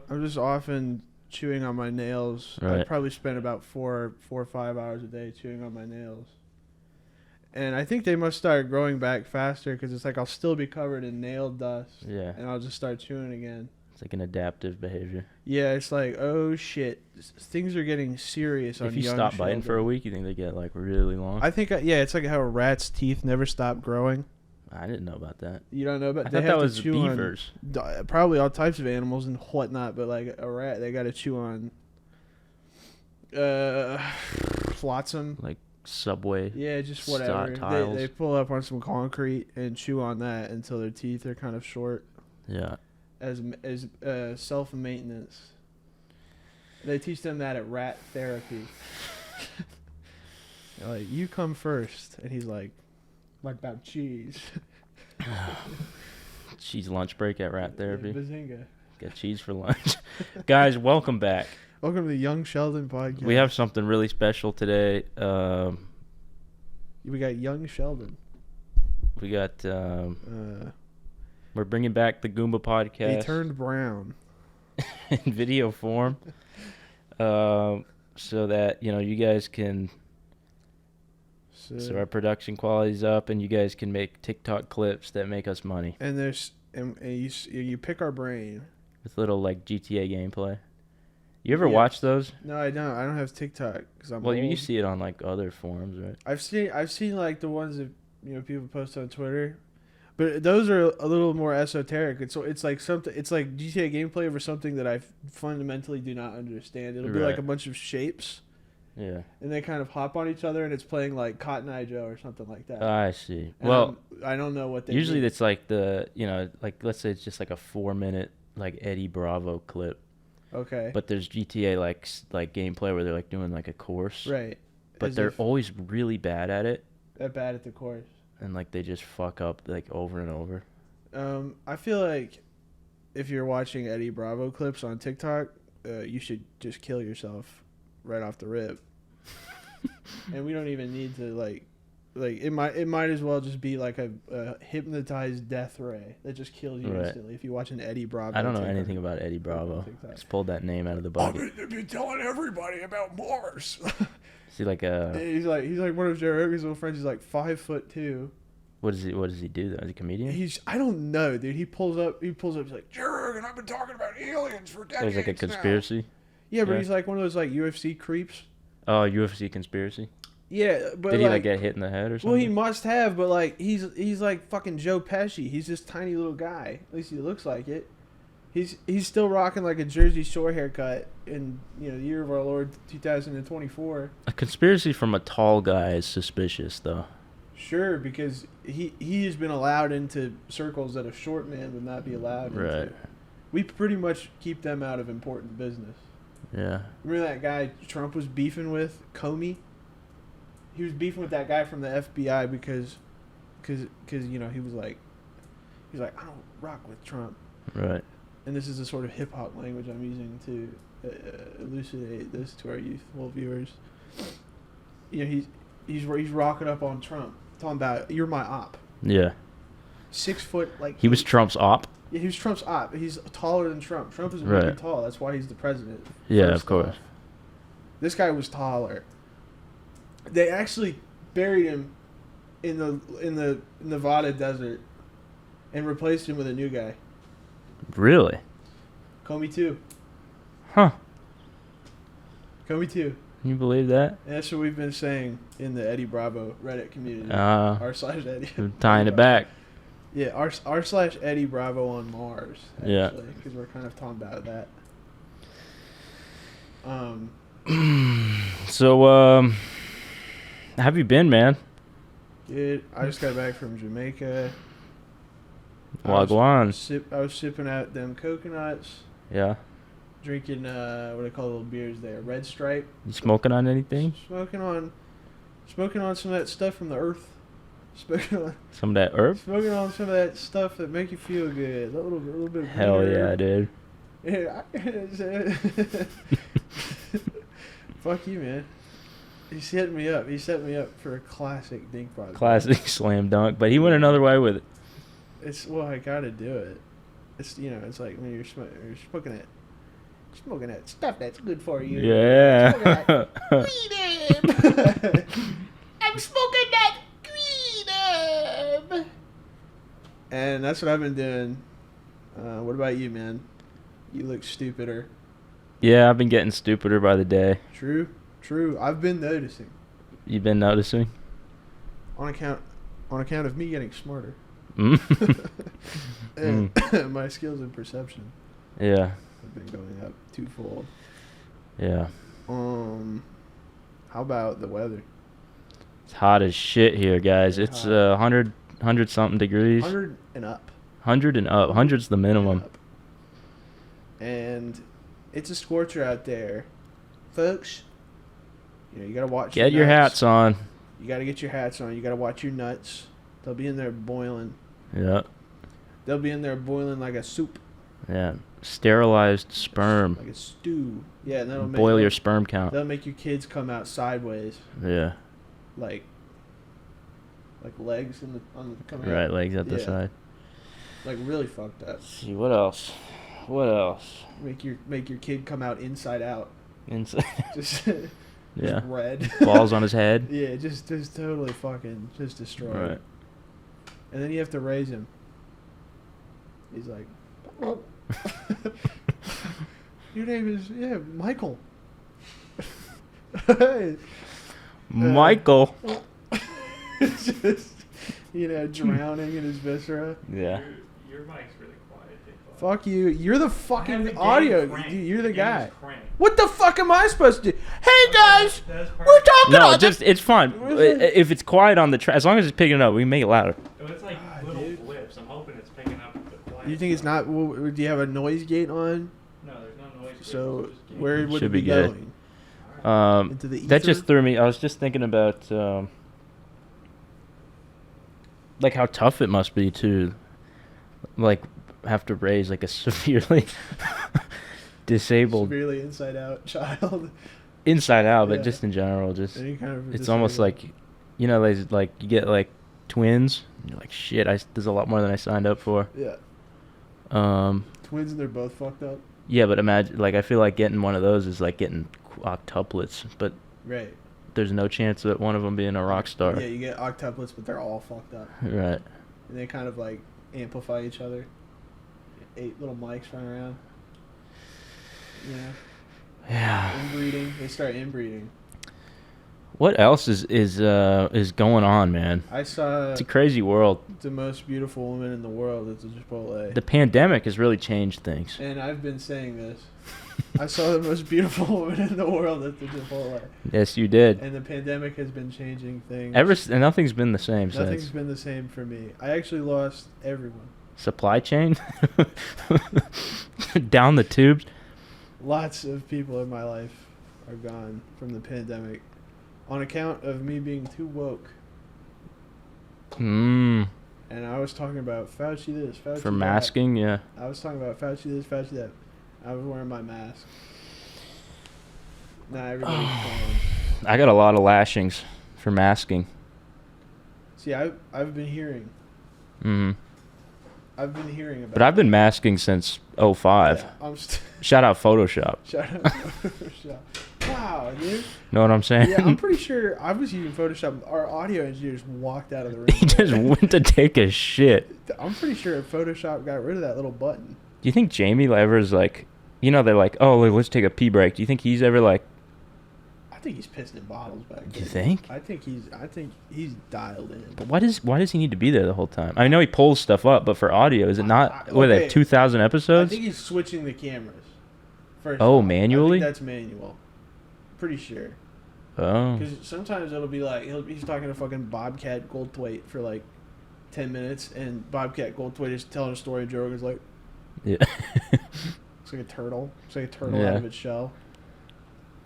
I'm just often chewing on my nails. Right. I probably spend about 4 or 5 hours a day chewing on my nails. And I think they must start growing back faster because it's like I'll still be covered in nail dust. Yeah. And I'll just start chewing again. It's like an adaptive behavior. Yeah, it's like, oh shit, things are getting serious on young If you stop biting Sheldon. for a week, you think they get like really long? I think, it's like how a rat's teeth never stop growing. I didn't know about that. You don't know about I they thought have that to was chew beavers. on probably all types of animals and whatnot, but like a rat, they got to chew on flotsam. Like subway. Yeah, just whatever. Tiles. They pull up on some concrete and chew on that until their teeth are kind of short. Yeah. As self-maintenance. They teach them that at rat therapy. Like, you come first. And he's like about cheese. Cheese lunch break at rat therapy. Bazinga. Got cheese for lunch. Guys, welcome back. Welcome to the Young Sheldon podcast. We have something really special today. We got Young Sheldon. We got... we're bringing back the Goomba podcast. He turned brown. In video form. So that, you guys can... So our production quality's up, and you guys can make TikTok clips that make us money. And you pick our brain with little like GTA gameplay. You ever watch those? No, I don't. I don't have TikTok because I'm old. You see it on like other forums, right? I've seen like the ones that people post on Twitter, but those are a little more esoteric. It's like something. It's like GTA gameplay over something that I fundamentally do not understand. It'll be like a bunch of shapes. Yeah. And they kind of hop on each other, and it's playing like Cotton Eye Joe or something like that. I see. And I don't know what they usually mean. It's like like let's say it's just like a 4-minute like Eddie Bravo clip. Okay. But there's GTA like gameplay where they're like doing like a course. Right. But they're always really bad at it. They're bad at the course. And like they just fuck up like over and over. I feel like if you're watching Eddie Bravo clips on TikTok, you should just kill yourself right off the rip. And we don't even need to like it might as well just be like a hypnotized death ray that just kills you instantly if you watch an Eddie Bravo. I don't know anything about Eddie Bravo. Just pulled that name out of the bucket. I've been telling everybody about Mars. Is he like a? He's like one of Joe Rogan's little friends. He's like 5'2". What does he do though? Is he a comedian? I don't know, dude. He pulls up. He's like, Joe Rogan, I've been talking about aliens for decades. There's like a conspiracy. Now. Yeah, but he's like one of those like UFC creeps. Oh, UFC conspiracy. Yeah, but did he like get hit in the head or something? Well, he must have, but like he's like fucking Joe Pesci. He's this tiny little guy. At least he looks like it. He's still rocking like a Jersey Shore haircut in the year of our Lord 2024. A conspiracy from a tall guy is suspicious, though. Sure, because he has been allowed into circles that a short man would not be allowed into. Right. We pretty much keep them out of important business. Yeah. Remember that guy Trump was beefing with, Comey? He was beefing with that guy from the FBI because he was like I don't rock with Trump. Right. And this is the sort of hip hop language I'm using to elucidate this to our youthful viewers. He's rocking up on Trump, talking about you're my op. Yeah. 6 foot He was Trump's op. Yeah, he was Trump's op. He's taller than Trump. Trump is really tall. That's why he's the president. Yeah, of course. This guy was taller. They actually buried him in the Nevada desert and replaced him with a new guy. Really? Comey 2. Huh. Comey 2. Can you believe that? And that's what we've been saying in the Eddie Bravo Reddit community. r/Eddie. We're tying it back. Yeah, r/Eddie Bravo on Mars. Actually, yeah. Because we're kind of talking about that. So, how have you been, man? Dude, I just got back from Jamaica. Wagwan. I was sipping out them coconuts. Yeah. Drinking, what do they call little beers there? Red Stripe. You smoking on anything? Smoking on some of that stuff from the earth. Smoking on some of that herb? Smoking on some of that stuff that make you feel good. A little bit of hell green yeah, herb. dude. Yeah, fuck you, man. He set me up. He set me up for a classic dinkbot. Classic slam dunk, but he went another way with it. I gotta do it. It's it's like when you're smoking it. Smoking that stuff that's good for you. Yeah. I'm smoking that green. And that's what I've been doing. What about you, man? You look stupider. Yeah, I've been getting stupider by the day. True. I've been noticing. You've been noticing? On account of me getting smarter. And my skills in perception. Yeah. Have been going up twofold. Yeah. How about the weather? It's hot as shit here, guys. It's 100 something degrees. 100 and up. 100 and up. 100's the minimum. And it's a scorcher out there, folks. You know, you gotta watch. Get your hats on. You gotta get your hats on. You gotta watch your nuts. They'll be in there boiling. Yeah. They'll be in there boiling like a soup. Yeah. Sterilized sperm. Like a stew. Yeah, and that'll boil your sperm count. That'll make your kids come out sideways. Yeah. Like legs coming out. Right, legs at the side. Like really fucked up. Let's see what else. Make your kid come out inside out. Inside. Just yeah. Red. Balls on his head. Yeah, just totally fucking just destroyed. Right. And then you have to raise him. He's like, oh. Your name is Michael. Michael. Just drowning in his viscera. Yeah. Your mic's really quiet. Fuck you. You're the fucking audio. You're the guy. Crank. What the fuck am I supposed to do? Hey guys, we're talking about it's fine. If it's quiet on the track, as long as it's picking it up, we can make it louder. Oh, it's like little blips. I'm hoping it's picking up the quiet. You think it's not? Do you have a noise gate on? No, there's no noise. So where would Should it be be good. going? Into the ether? That just threw me. I was just thinking about like how tough it must be to like have to raise like a severely disabled severely inside out child. Inside out, but Yeah. just in general, just Any kind of it's almost disabled. like there's like you get like twins and you're like shit, there's a lot more than I signed up for. Yeah. Twins and they're both fucked up. Yeah, but imagine I feel like getting one of those is like getting octuplets, but Right. there's no chance of one of them being a rock star. Yeah, you get octuplets, but they're all fucked up. Right. And they kind of like amplify each other. 8 little mics run around. Yeah. Inbreeding. They start inbreeding. What else is going on, man? I saw It's a crazy world. the most beautiful woman in the world at the Chipotle. The pandemic has really changed things. And I've been saying this. I saw the most beautiful woman in the world at the Chipotle. Yes, you did. And the pandemic has been changing things. Nothing's been the same Nothing's since. been the same for me. I actually lost everyone. Supply chain? Down the tubes? Lots of people in my life are gone from the pandemic on account of me being too woke. Mm. And I was talking about Fauci this, Fauci For that. masking, yeah. I was talking about Fauci this, Fauci that. I was wearing my mask. Now everybody's gone. I got a lot of lashings for masking. See, I've been hearing. Mm-hmm. I've been hearing about. But I've been masking since 05. Yeah, Shout out Photoshop. Shout out Photoshop. Wow, dude. Know what I'm saying? Yeah, I'm pretty sure I was using Photoshop. Our audio engineer just walked out of the room. He just went to take a shit. I'm pretty sure Photoshop got rid of that little button. Do you think Jamie ever's like, they're like, oh, let's take a pee break. Do you think he's ever like? I think he's pissing in bottles back there. Do you think? I think he's dialed in. But why does he need to be there the whole time? I know he pulls stuff up, but for audio, is it not? What are they, 2,000 episodes? I think he's switching the cameras. First Oh, off. manually? I think that's manual. Pretty sure. Oh. Because sometimes it'll be like he's talking to fucking Bobcat Goldthwait for like 10 minutes, and Bobcat Goldthwait is telling a story. Joe Rogan's like, Yeah. it's like a turtle. It's like a turtle Yeah. out of its shell.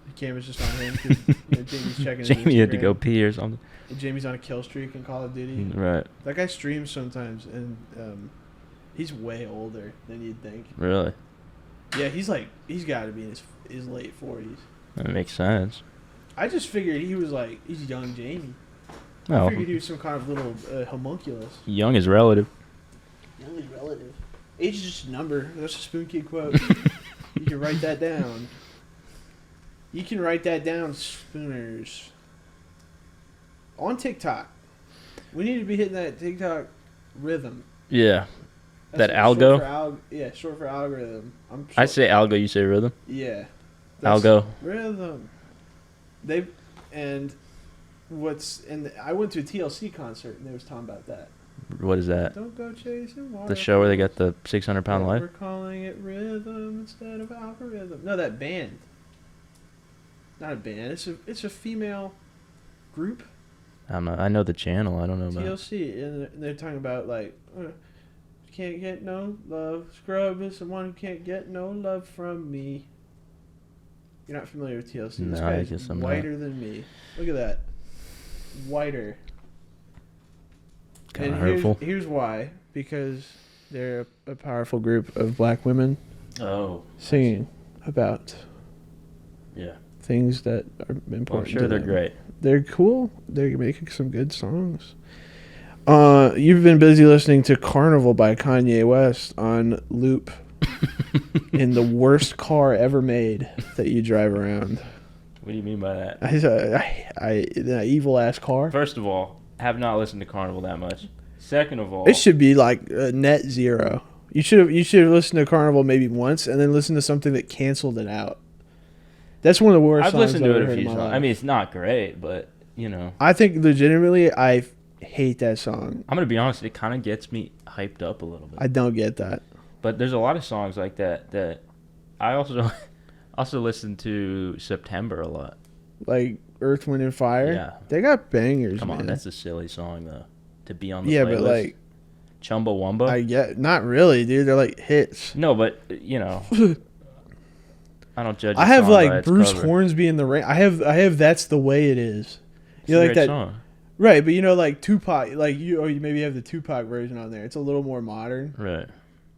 The camera's just on him because Jamie's checking his Jamie had to Instagram. go pee or something. And Jamie's on a kill streak in Call of Duty. Right. That guy streams sometimes, and he's way older than you'd think. Really? Yeah, he's got to be in his late 40s. That makes sense. I just figured he's young Jamie. I Oh, figured he was some kind of little homunculus. young is relative. Young is relative. Age is just a number. That's a Spoon Kid quote. You can write that down. You can write that down, Spooners. On TikTok. We need to be hitting that TikTok rhythm. Yeah. That's That algo? Short for algorithm. I say algo, you say rhythm? Yeah. Algo. Rhythm. I went to a TLC concert and they was talking about that. What is that? Don't go chasing water. The show where they got the 600-pound life? We're calling it rhythm instead of algorithm. No, that band. Not a band. It's a female group. I know the channel. I don't know about TLC, and they're talking about like, can't get no love. Scrub is the one who can't get no love from me. You're not familiar with TLC. No, this I guy's guess I'm whiter than me. Look at that. Whiter. kind of hurtful. Here's why. Because they're a powerful group of black women Oh. singing about Yeah. things that are important. Well, I'm sure to they're them. great. They're cool. They're making some good songs. You've been busy listening to Carnival by Kanye West on loop in the worst car ever made that you drive around. What do you mean by that? That evil ass car. First of all, have not listened to Carnival that much. Second of all, It should be like net zero. You should have listened to Carnival maybe once and then listened to something that canceled it out. That's one of the worst I've songs listened I've to ever it a heard in few my times. life. I mean, it's not great, but you know, I think legitimately I hate that song. I'm gonna be honest. It kind of gets me hyped up a little bit. I don't get that. But there's a lot of songs like that I also listen to September a lot. Like Earth, Wind, and Fire. Yeah. They got bangers, Come on, man. that's a silly song though. To be on the Yeah, playlist. but like Chumbawamba. I get not really, dude. They're like hits. No, but you know, I don't judge. I a have song by like its Bruce cover. Hornsby in the Rain. I have That's the Way It Is. It's You know, a like great that, song. right? But you know, like Tupac, like you maybe have the Tupac version on there. It's a little more modern. Right.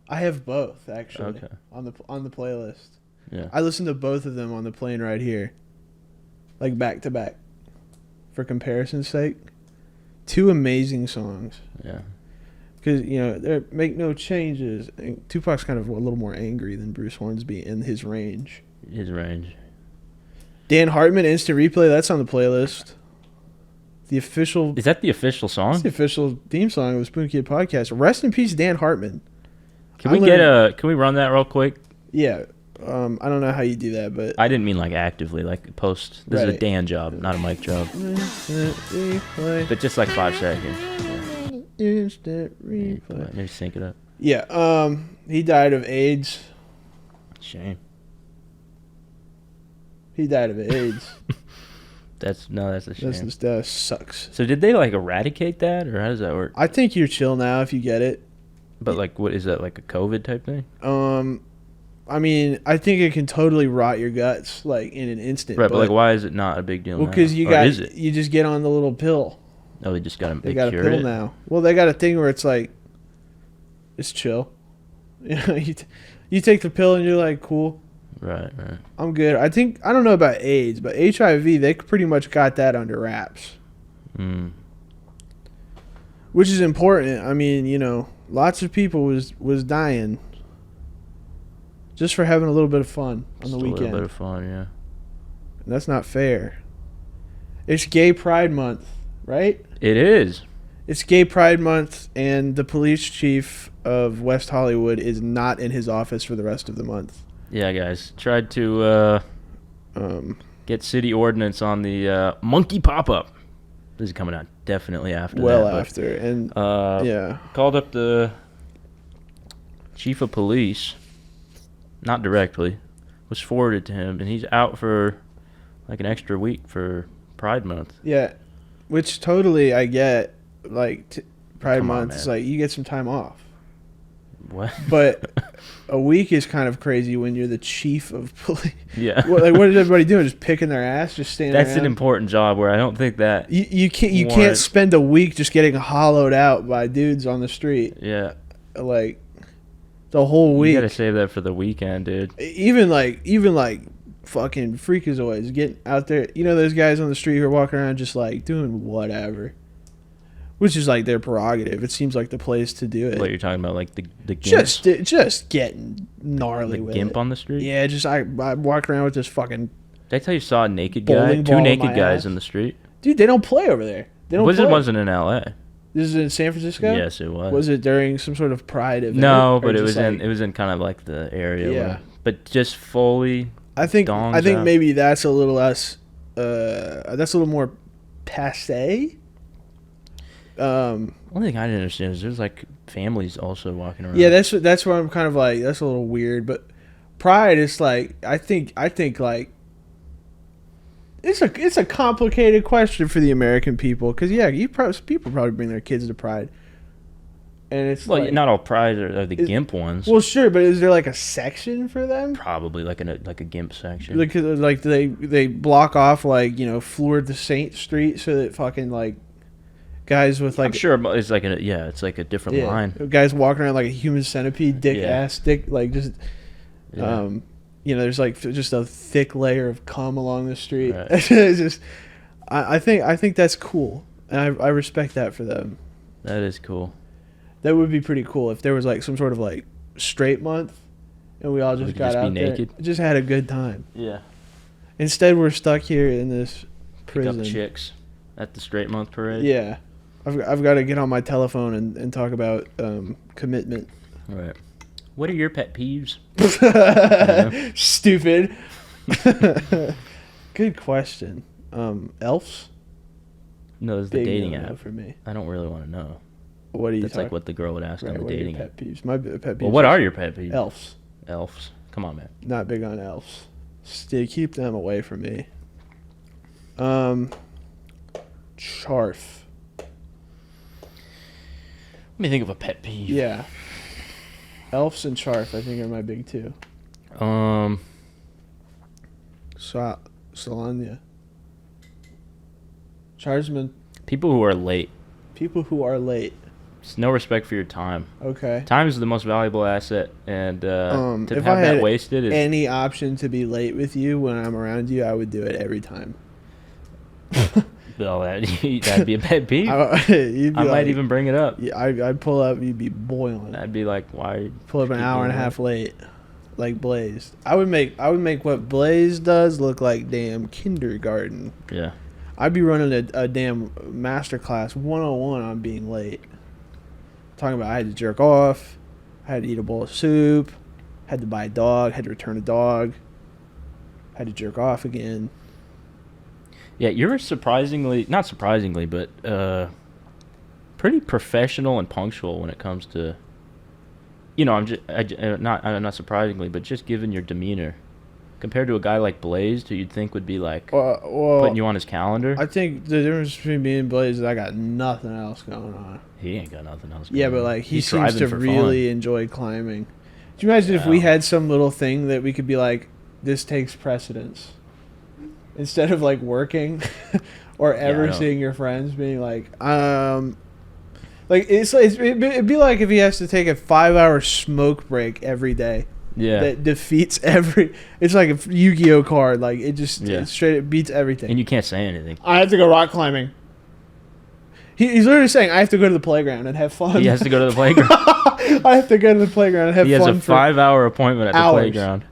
I have both actually Okay. on the playlist. Yeah. I listened to both of them on the plane right here, like back to back, for comparison's sake. Two amazing songs. Yeah. Because, you know, they make no changes. And Tupac's kind of a little more angry than Bruce Hornsby in his range. His range. Dan Hartman, Instant Replay, that's on the playlist. The official... Is that the official It's song? the official theme song of the Spoon Kid podcast. Rest in peace, Dan Hartman. Can we run that real quick? Yeah. I don't know how you do that, but... I didn't mean like actively, like post. This is a Right. Dan job, not a mic job. Instant Replay. But just like 5 seconds. Instant Replay. Maybe sync it up. Yeah, he died of AIDS. Shame. He died of AIDS. That's a shame. That sucks. So did they like eradicate that, or how does that work? I think you're chill now if you get it. But like, what is that, like a COVID type thing? I mean, I think it can totally rot your guts like in an instant. Right, but like, why is it not a big deal? Well, now? because Or is it? you just get on the little pill. Oh, they just got They got a cured pill it? now. Well, they got a thing where it's like, it's chill. You know, you take the pill and you're like, cool, Right. I'm good. I don't know about AIDS, but HIV, they pretty much got that under wraps, which is important. I mean, you know, lots of people was dying just for having a little bit of fun on the weekend. A little bit of fun, yeah. And that's not fair. It's Gay Pride Month, right? It is. It's Gay Pride Month, and the police chief of West Hollywood is not in his office for the rest of the month. Yeah, guys. Tried to get city ordinance on the monkey pop-up. This is coming out definitely after Well that. after. And, yeah. Called up the chief of police, not directly, was forwarded to him, and he's out for like an extra week for Pride Month. Yeah, which totally I get. Like, Pride Come on, Month, it's man. like you get some time off. What? But a week is kind of crazy when you're the chief of police. Yeah. What is everybody doing? Just picking their ass? Just standing That's around? an important job where I don't think that. You can't warrants- spend a week just getting hollowed out by dudes on the street. Yeah. Like, the whole week. You gotta save that for the weekend, dude. Even like fucking freakazoids getting out there. You know those guys on the street who are walking around just like doing whatever. which is like their prerogative. It seems like the place to do it. What you're talking about, like the gimps? Just getting gnarly The with gimp it. on the street? Yeah, just I walk around with this fucking Did I tell you saw a naked guy? bowling ball Two in naked my guys ass. in the street? Dude, they don't play over there. They don't play. Wasn't in L.A. This is in San Francisco? Yes, it was. Was it during some sort of pride event? No, or but it just was in kind of like the area. Yeah. But just fully. I think dongs out. maybe that's a little less that's a little more passe. One thing I didn't understand is there's like families also walking around. Yeah, that's where I'm kind of like, that's a little weird, but pride is like, I think like it's a complicated question for the American people, because people probably bring their kids to pride, and it's Well, like, not all pride are the gimp ones. well, sure, but is there like a section for them? Probably like a gimp section. Like they block off, like, Fleur de Saint Street, so that fucking like guys with like, I'm sure it's like it's like a different line. guys walking around like a human centipede, ass dick, like just Yeah. there's like just a thick layer of cum along the street. Right. It's just, I think that's cool, and I respect that for them. That is cool. That would be pretty cool if there was like some sort of like straight month, and we all just could got just be out there, naked? just had a good time. Yeah. Instead, we're stuck here in this Pick prison. up chicks at the straight month parade. Yeah, I've got to get on my telephone and talk about commitment. All right. What are your pet peeves? Stupid. Good question. Elves? No, it's the Big dating no-no app. for me. I don't really want to know. What are you That's talking? like what the girl would ask on the what are your dating app. pet peeves? My pet peeves. Well, what are your pet peeves? elves? Elves. Come on, man. Not big on elves. Stay, keep them away from me. Charf. Let me think of a pet peeve. Yeah. Elves and Charf, I think, are my big two. Solania. Charsman. People who are late. People who are late. It's no respect for your time. Okay. Time is the most valuable asset, and to if have I that had wasted is any option to be late with you when I'm around you, I would do it every time. well, that'd be a pet peeve. You'd be I might like- even bring it up. Yeah, I'd pull up, you'd be boiling. I'd be like, why? Pull up an keep hour and a doing half late, like Blaze. I would make what Blaze does look like damn kindergarten. that? Yeah. I'd be running a damn masterclass 101 on being late. Talking about I had to jerk off, I had to eat a bowl of soup, had to buy a dog, had to return a dog, had to jerk off again. Yeah, you're not surprisingly, but pretty professional and punctual when it comes to, not surprisingly, but just given your demeanor, compared to a guy like Blaze, who you'd think would be like Well, putting you on his calendar. I think the difference between me and Blaze is I got nothing else going on. He ain't got nothing else. Yeah, going but on. like he He's seems striving to for really fun. enjoy climbing. Do you imagine if we Yeah. had some little thing that we could be like, this takes precedence, instead of like working or I ever know. seeing your friends, being like it'd be like if he has to take a 5-hour smoke break every day. Yeah, That defeats every. It's like a Yu-Gi-Oh card. Like it just Yeah. it straight it beats everything. and you can't say anything. I have to go rock climbing. He's literally saying I have to go to the playground and have fun. He has to go to the playground. I have to go to the playground and have He has fun a for 5-hour appointment at the hours. playground,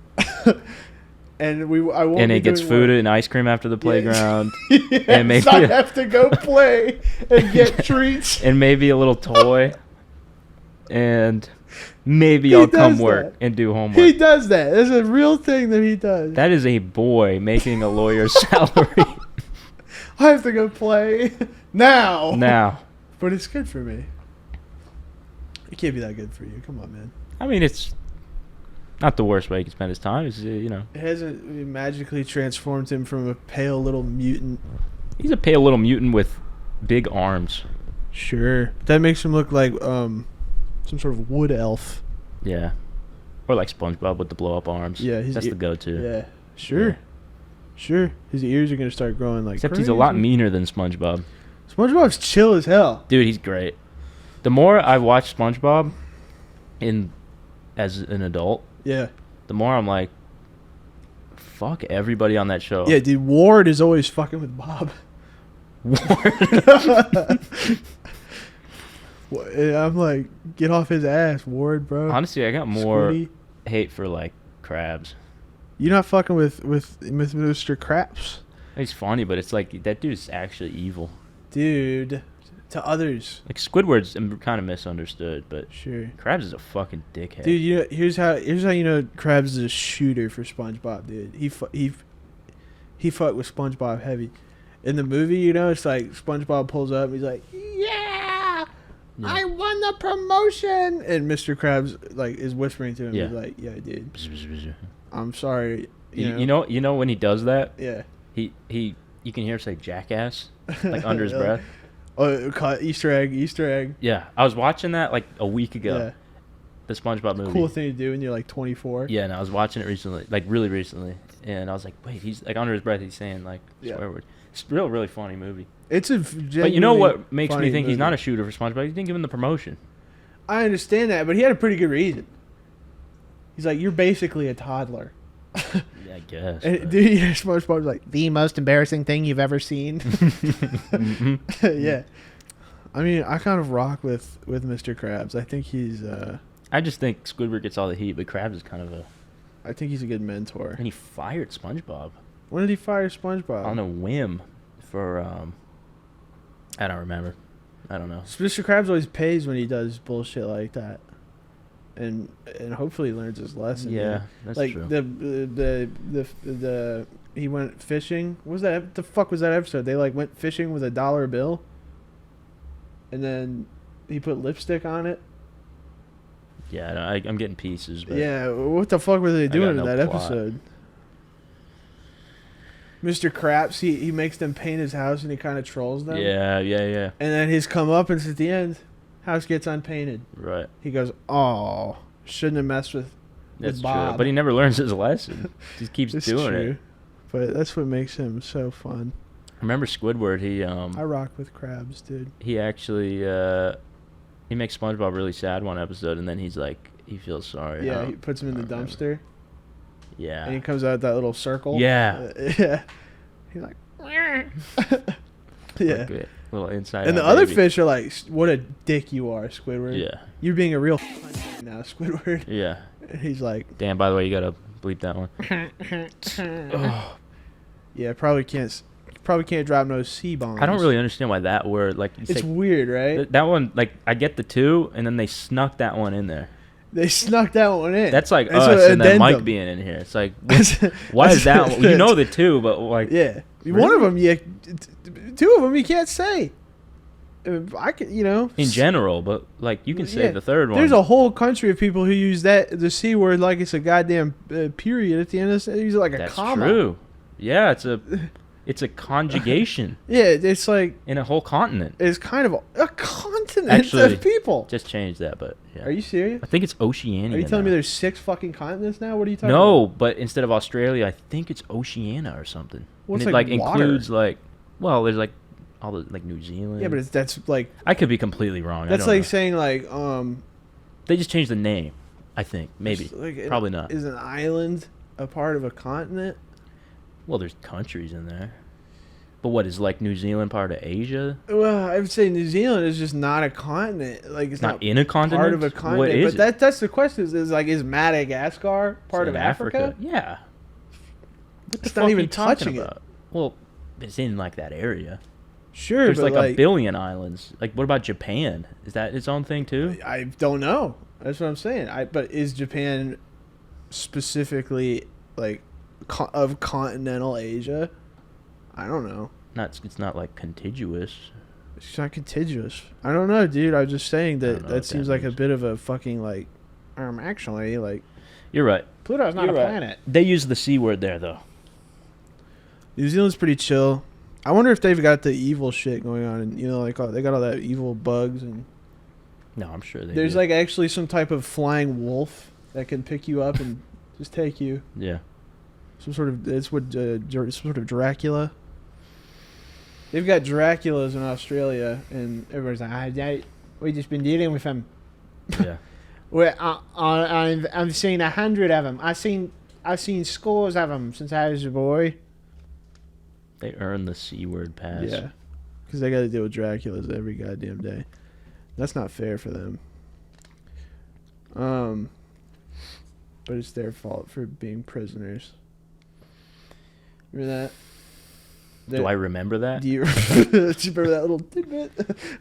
and I won't. and be he gets doing food work. and ice cream after the playground, Yes, and maybe I have to go play and get treats. and maybe a little toy, and maybe He I'll come does work that. and do homework. He does that. It's a real thing that he does. That is a boy making a lawyer's salary I have to go play now. now. But it's good for me. It can't be that good for you. Come on, man. I mean, it's not the worst way he can spend his time. It's, It hasn't magically transformed him from a pale little mutant. he's a pale little mutant with big arms. Sure. That makes him look like some sort of wood elf. Yeah. Or like SpongeBob with the blow up arms. Yeah, That's the go-to. Yeah. Sure. Yeah. Sure. His ears are going to start growing like Except he's a lot crazy. meaner than SpongeBob. SpongeBob's chill as hell. Dude, he's great. The more I watch SpongeBob as an adult, Yeah. the more I'm like, fuck everybody on that show. Yeah, dude, Ward is always fucking with Bob. And I'm like, get off his ass, Ward, bro. Honestly, I got more Squiddy. hate for like crabs. You're not fucking with Mr. Krabs, He's funny, but it's like that dude's actually evil. dude. To others, Like Squidward's kind of misunderstood, but sure. Krabs is a fucking dickhead. Dude, you know, here's how you know Krabs is a shooter for SpongeBob, dude. He fucked with SpongeBob heavy. In the movie, you know, it's like SpongeBob pulls up and he's like, "Yeah, I won the promotion," and Mr. Krabs like is whispering to him, Yeah. he's like, "Yeah, dude, I'm sorry." You know when he does that, Yeah. you can hear him say "jackass" like under his breath. Oh, Easter egg. Yeah, I was watching that like a week ago. Yeah. The SpongeBob movie. Cool thing to do when you're like 24. Yeah, and I was watching it recently, like really recently, and I was like, wait, he's like under his breath, he's saying like swear word. It's a really funny movie. It's a But you know what makes me think movie. he's not a shooter for SpongeBob? He didn't give him the promotion. I understand that, but he had a pretty good reason. He's like, you're basically a toddler. Yeah, I guess. And dude, yeah, SpongeBob's like, the most embarrassing thing you've ever seen. Yeah. I mean, I kind of rock with Mr. Krabs. I think he's I just think Squidward gets all the heat, but Krabs is kind of a... I think he's a good mentor. And he fired SpongeBob When did he fire SpongeBob? on a whim for, I don't remember. I don't know. Mr. Krabs always pays when he does bullshit like that. And hopefully he learns his lesson. Yeah, man. that's like true. the he went fishing. What was that? The fuck was that episode? They like went fishing with $1 bill, and then he put lipstick on it. Yeah, I'm getting pieces. But Yeah, what the fuck were they got doing in no that plot. episode? Mr. Krabs, he makes them paint his house and he kind of trolls them. Yeah. And then his comeuppance at the end, house gets unpainted. Right. He goes, "Oh, shouldn't have messed with That's Bob." true. But he never learns his lesson. Just keeps It's doing true. it. But that's what makes him so fun. Remember Squidward? I rock with Krabs, dude. He actually he makes SpongeBob really sad one episode, and then he's like, he feels sorry. Yeah, he puts him in the dumpster, Yeah. and he comes out that little circle. Yeah. Yeah. He's like, yeah. Like a little inside. And the other fish are like, "What a dick you are, Squidward. Yeah. You're being a real now, Squidward." Yeah. And he's like, Damn. By the way, you gotta bleep that one. Oh, "Yeah, probably can't drop no C-bombs." I don't really understand why that word, like, you It's say, weird, right? that one, like, I get the two, and then they snuck that one in there. They snuck that one in. That's like It's us an and then Mike addendum. being in here. It's like, why is that one? You know the two, but like, Yeah, Really? one of them, two of them you can't say. I can, in general, but like you can say Yeah. the third one. There's a whole country of people who use the C word like it's a goddamn period at the end of it. Use it like a That's comma. true. Yeah, it's a conjugation Yeah, it's like in a whole continent. it's kind of a continent Actually, of people. Just change that, but yeah. Are you serious? I think it's Oceania. Are you telling me now. there's 6 fucking continents now? What are you talking No, about? but instead of Australia, I think it's Oceania or something. Well, and it's it like like water. includes like, well, there's like all the like New Zealand. Yeah, but that's like I could be completely wrong. that's I don't like know. saying like They just changed the name. I think maybe, it's like probably not. Is an island a part of a continent? Well, there's countries in there. But what is like New Zealand part of Asia? Well, I would say New Zealand is just not a continent. Like it's Not in a continent. part of a continent. What is but it? that's the question. Is like is Madagascar part It's of in Africa? Yeah. What the It's fuck not are even you talking touching it. about? Well, it's in like that area. Sure, There's but like a billion islands. Like, what about Japan? Is that its own thing too? I don't know. That's what I'm saying. But is Japan specifically like of continental Asia? I don't know. It's not like contiguous. It's not contiguous. I don't know, dude. I'm just saying I don't that know that what seems that like a means. bit of a fucking like. Actually, like You're right. Pluto's not You're a right. planet. They use the C word there though. New Zealand's pretty chill. I wonder if they've got the evil shit going on, and like they got all that evil bugs, and No, I'm sure they there's do. like actually some type of flying wolf that can pick you up and just take you. Yeah. Some sort of some sort of Dracula. They've got Draculas in Australia, and everybody's like, we just been dealing with them. Yeah. I've seen 100 of them. I've seen scores of them since I was a boy. They earn the C word pass. Yeah, because they got to deal with Draculas every goddamn day. That's not fair for them. But it's their fault for being prisoners. Remember that? Do I remember that? Do you remember that little tidbit?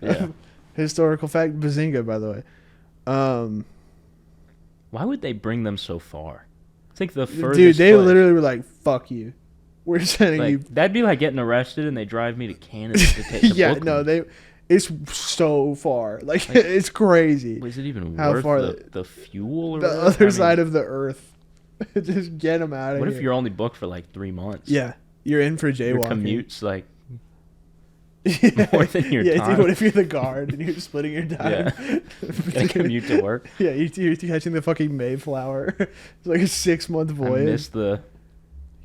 Yeah. Historical fact, Bazinga, by the way. Why would they bring them so far? I think the furthest Dude, they place- literally were like, "Fuck you, we're sending you." like, that'd be like getting arrested and they drive me to Canada to take to Yeah, book no, me. it's so far. Like it's crazy. Was it even How worth far the fuel or The whatever? other I mean, side of the earth. Just get them out of what here. if you're only booked for like 3 months? Yeah, you're in for Your jaywalking. commute's like Yeah. more than your yeah, time. dude, what if you're the guard and you're splitting your time? Yeah. Gotta commute to work. Yeah, you're catching the fucking Mayflower. It's like a 6-month I voyage. missed the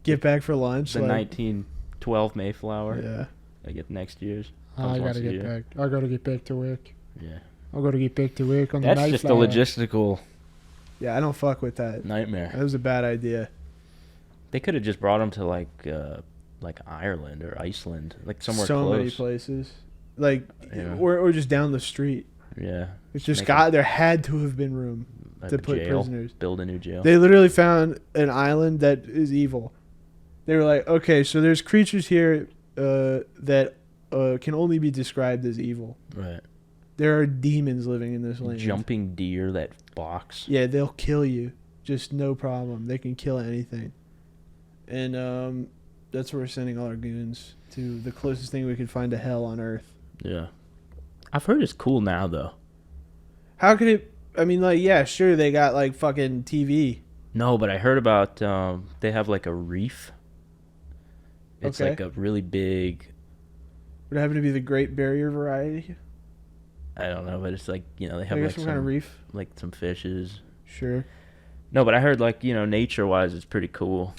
Get back for lunch. the like, 1912 Mayflower. Yeah. I get next year's. I Comes once gotta a get year. back. I gotta get back to work. Yeah. I gotta get back to work on That's the just a Mayflower. logistical Yeah, I don't fuck with that. nightmare. That was a bad idea. They could have just brought them to like Ireland or Iceland, like somewhere so close. many places. Like, Yeah. or just down the street. Yeah. It's just Make there had to have been room a to put jail, prisoners. build a new jail. They literally found an island that is evil. They were like, okay, so there's creatures here that can only be described as evil. Right. There are demons living in this land. Jumping deer that box. Yeah, they'll kill you. Just no problem. They can kill anything. And that's where we're sending all our goons to the closest thing we could find to hell on Earth. Yeah. I've heard it's cool now though. How could it? I mean, like, yeah, sure, they got like fucking TV. No, but I heard about they have like a reef. It's Okay. like a really big. Would it happen to be the Great Barrier variety? I don't know, but it's like they have I like guess some kind of reef. like some fishes. Sure. No, but I heard like nature wise, it's pretty cool.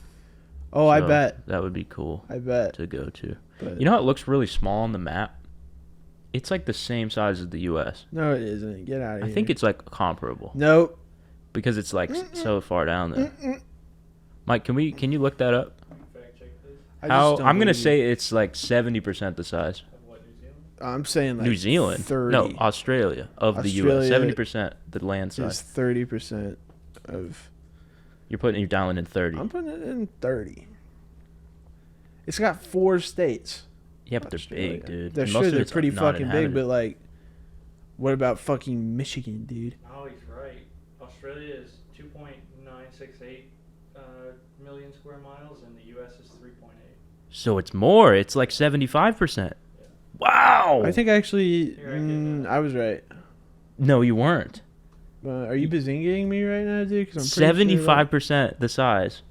Oh, I So bet. that would be cool I bet. to go to. But You know how it looks really small on the map? It's like the same size as the U.S. no, it isn't. Get out of I here. think it's like comparable Nope. because it's like so far down there. Mm-mm. Mike, can you look that up? Fact check, please. I How just don't I'm gonna believe say it's like 70% the size. Of what, New Zealand? I'm saying like New Zealand, 30 no, Australia of the U.S. Australia 70% the land is size. 30% of. You're dialing in 30. I'm putting it in 30. It's got 4 states. Yeah, but they're Australia. big, dude. They're And sure most of they're it's pretty not fucking big, inhabited. but like, what about fucking Michigan, dude? Oh, he's right. Australia is 2.968 million square miles, and the U.S. is 3.8. So it's more. It's like 75%. Wow. I think actually, Here, I get that. I was right. No, you weren't. Are you bazingaing me right now, dude? 'Cause I'm pretty sure 75% the size.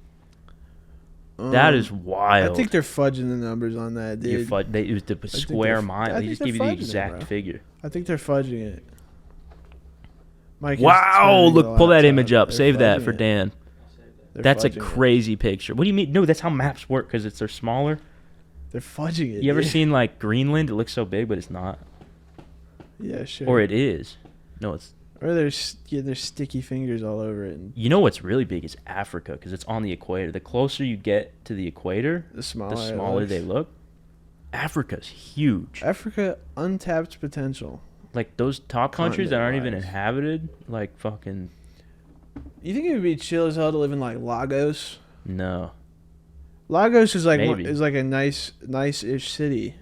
That is wild. I think they're fudging the numbers on that, dude. They used the think square they're- mile. I They think just they're give you the fudging it, exact bro. figure. I think they're fudging it. Mike is Wow! turning Look, the pull that laptop. image up. They're Save that fudging for it. Dan. I'll save that. They're That's a fudging it. crazy picture. What do you mean? No, that's how maps work because they're smaller. They're fudging it. You ever dude. seen like Greenland? It looks so big, but it's not. Yeah, sure. Or it is. No, it's. Or there's there's sticky fingers all over it. And You know what's really big is Africa because it's on the equator. The closer you get to the equator, the smaller, the it smaller looks. they look. Africa's huge. Africa, untapped potential. Like those top countries that aren't even Continent-wise. inhabited, like fucking You think it would be chill as hell to live in like Lagos? no. Lagos is like Maybe. is like a nice-ish city.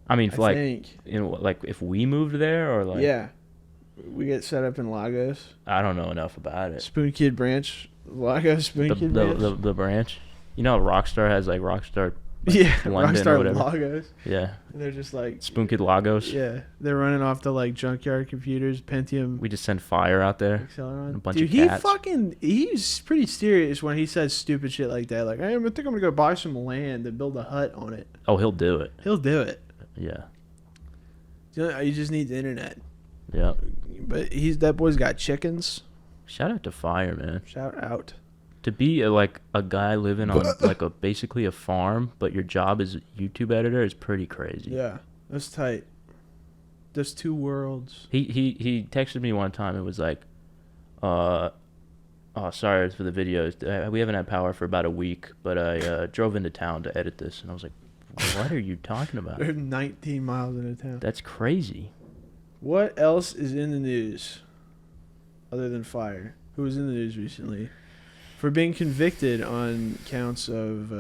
I mean, I like think. like if we moved there or like Yeah, we get set up in Lagos. I don't know enough about it. Spoon Kid Branch, Lagos Spoon The, Kid the, Branch. the the branch, you know, Rockstar has like Rockstar, yeah, London or Rockstar whatever. Lagos. Yeah, And they're just like Spoon Kid Lagos. Yeah, they're running off the like junkyard computers, Pentium, We just send fire out there. Acceleron. a bunch Dude, of he cats. he's pretty serious when he says stupid shit like that. Like, I think I'm gonna go buy some land and build a hut on it. Oh, he'll do it. He'll do it. Yeah, You just need the internet. yeah. But that boy's got chickens. Shout out to Fire, man. Shout out. To be like a guy living on like basically a farm, but your job is YouTube editor is pretty crazy. Yeah, that's tight. There's two worlds. He texted me one time. It was like, oh, sorry for the videos. We haven't had power for about a week, but I drove into town to edit this, and I was like, what are you talking about? They're 19 miles into town. That's crazy. What else is in the news other than fire? Who was in the news recently for being convicted on counts of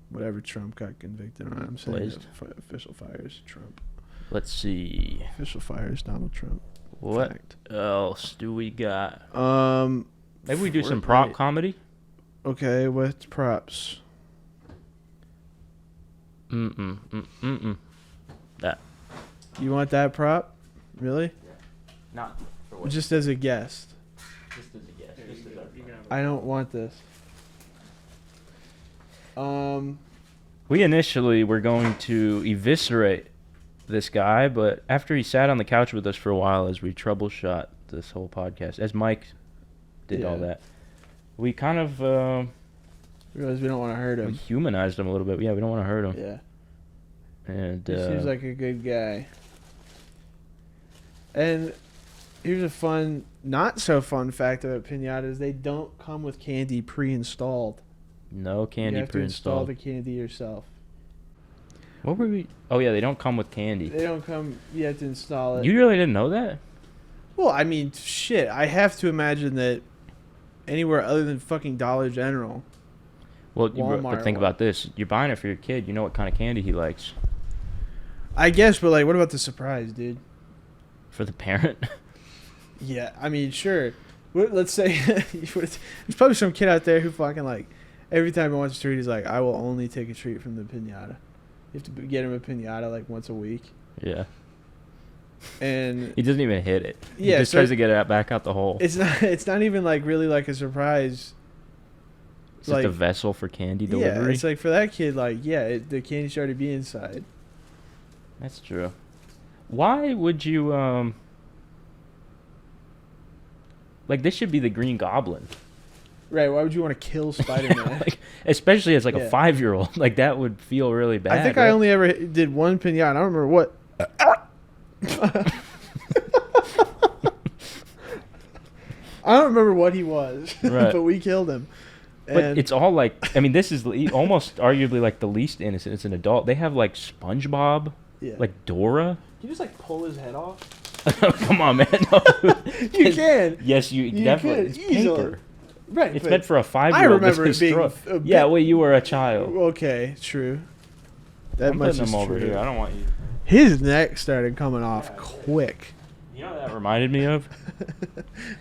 whatever Trump got convicted on? I'm saying Blazed. Official fires Trump. Let's see. Official fires Donald Trump. What Fact. else do we got? Maybe we do some prop comedy. Okay, what props? That. You want that prop? Really? Not for what? Just as a guest. Just as a guess. Here, Just you as can- a- you can have it. I don't want this. We initially were going to eviscerate this guy, but after he sat on the couch with us for a while as we troubleshot this whole podcast, as Mike did all Yeah. that, we kind of realize we don't want to hurt we him. humanized him a little bit. Yeah, we don't want to hurt him. Yeah. And He seems like a good guy. And here's a fun, not so fun fact about pinatas: they don't come with candy pre-installed. no candy you have to install pre-installed. the candy yourself. What were we? Oh yeah, they don't come with candy. They don't come. You have to install it. You really didn't know that? Well, I mean, shit. I have to imagine that anywhere other than fucking Dollar General. Well, Walmart but think one. about this: you're buying it for your kid. You know what kind of candy he likes. I guess, but like, what about the surprise, dude? For the parent. Yeah, I mean, sure. Let's say there's probably some kid out there who fucking like every time he wants a treat, he's like, I will only take a treat from the pinata. You have to get him a pinata like once a week, Yeah. and He doesn't even hit it. Yeah, He just so tries to get it back out the hole. it's not even like really like a surprise. It's just like- a vessel for candy Yeah, delivery. it's like for that kid, like the candy should already be inside. That's true. Why would you like this should be the Green Goblin. Right? Why would you want to kill Spider-Man? Like, especially as like Yeah. a 5-year-old. Like that would feel really bad. I think right? I only ever did one pinata. I don't remember what. I don't remember what he was, Right. but we killed him. But And it's all like, I mean, this is almost arguably like the least innocent. It's an adult. They have like SpongeBob, yeah. like Dora. you just like pull his head off? Come on, man. No. You can. Yes, you definitely. could It's easily. paper. Right. It's but- meant for a 5-year-old. remember This it being is a yeah, bit- well, you were a child. Okay, true. That I'm much putting is them over true. here. I don't want you. His neck started coming off Yeah. quick. You know what that reminded me of?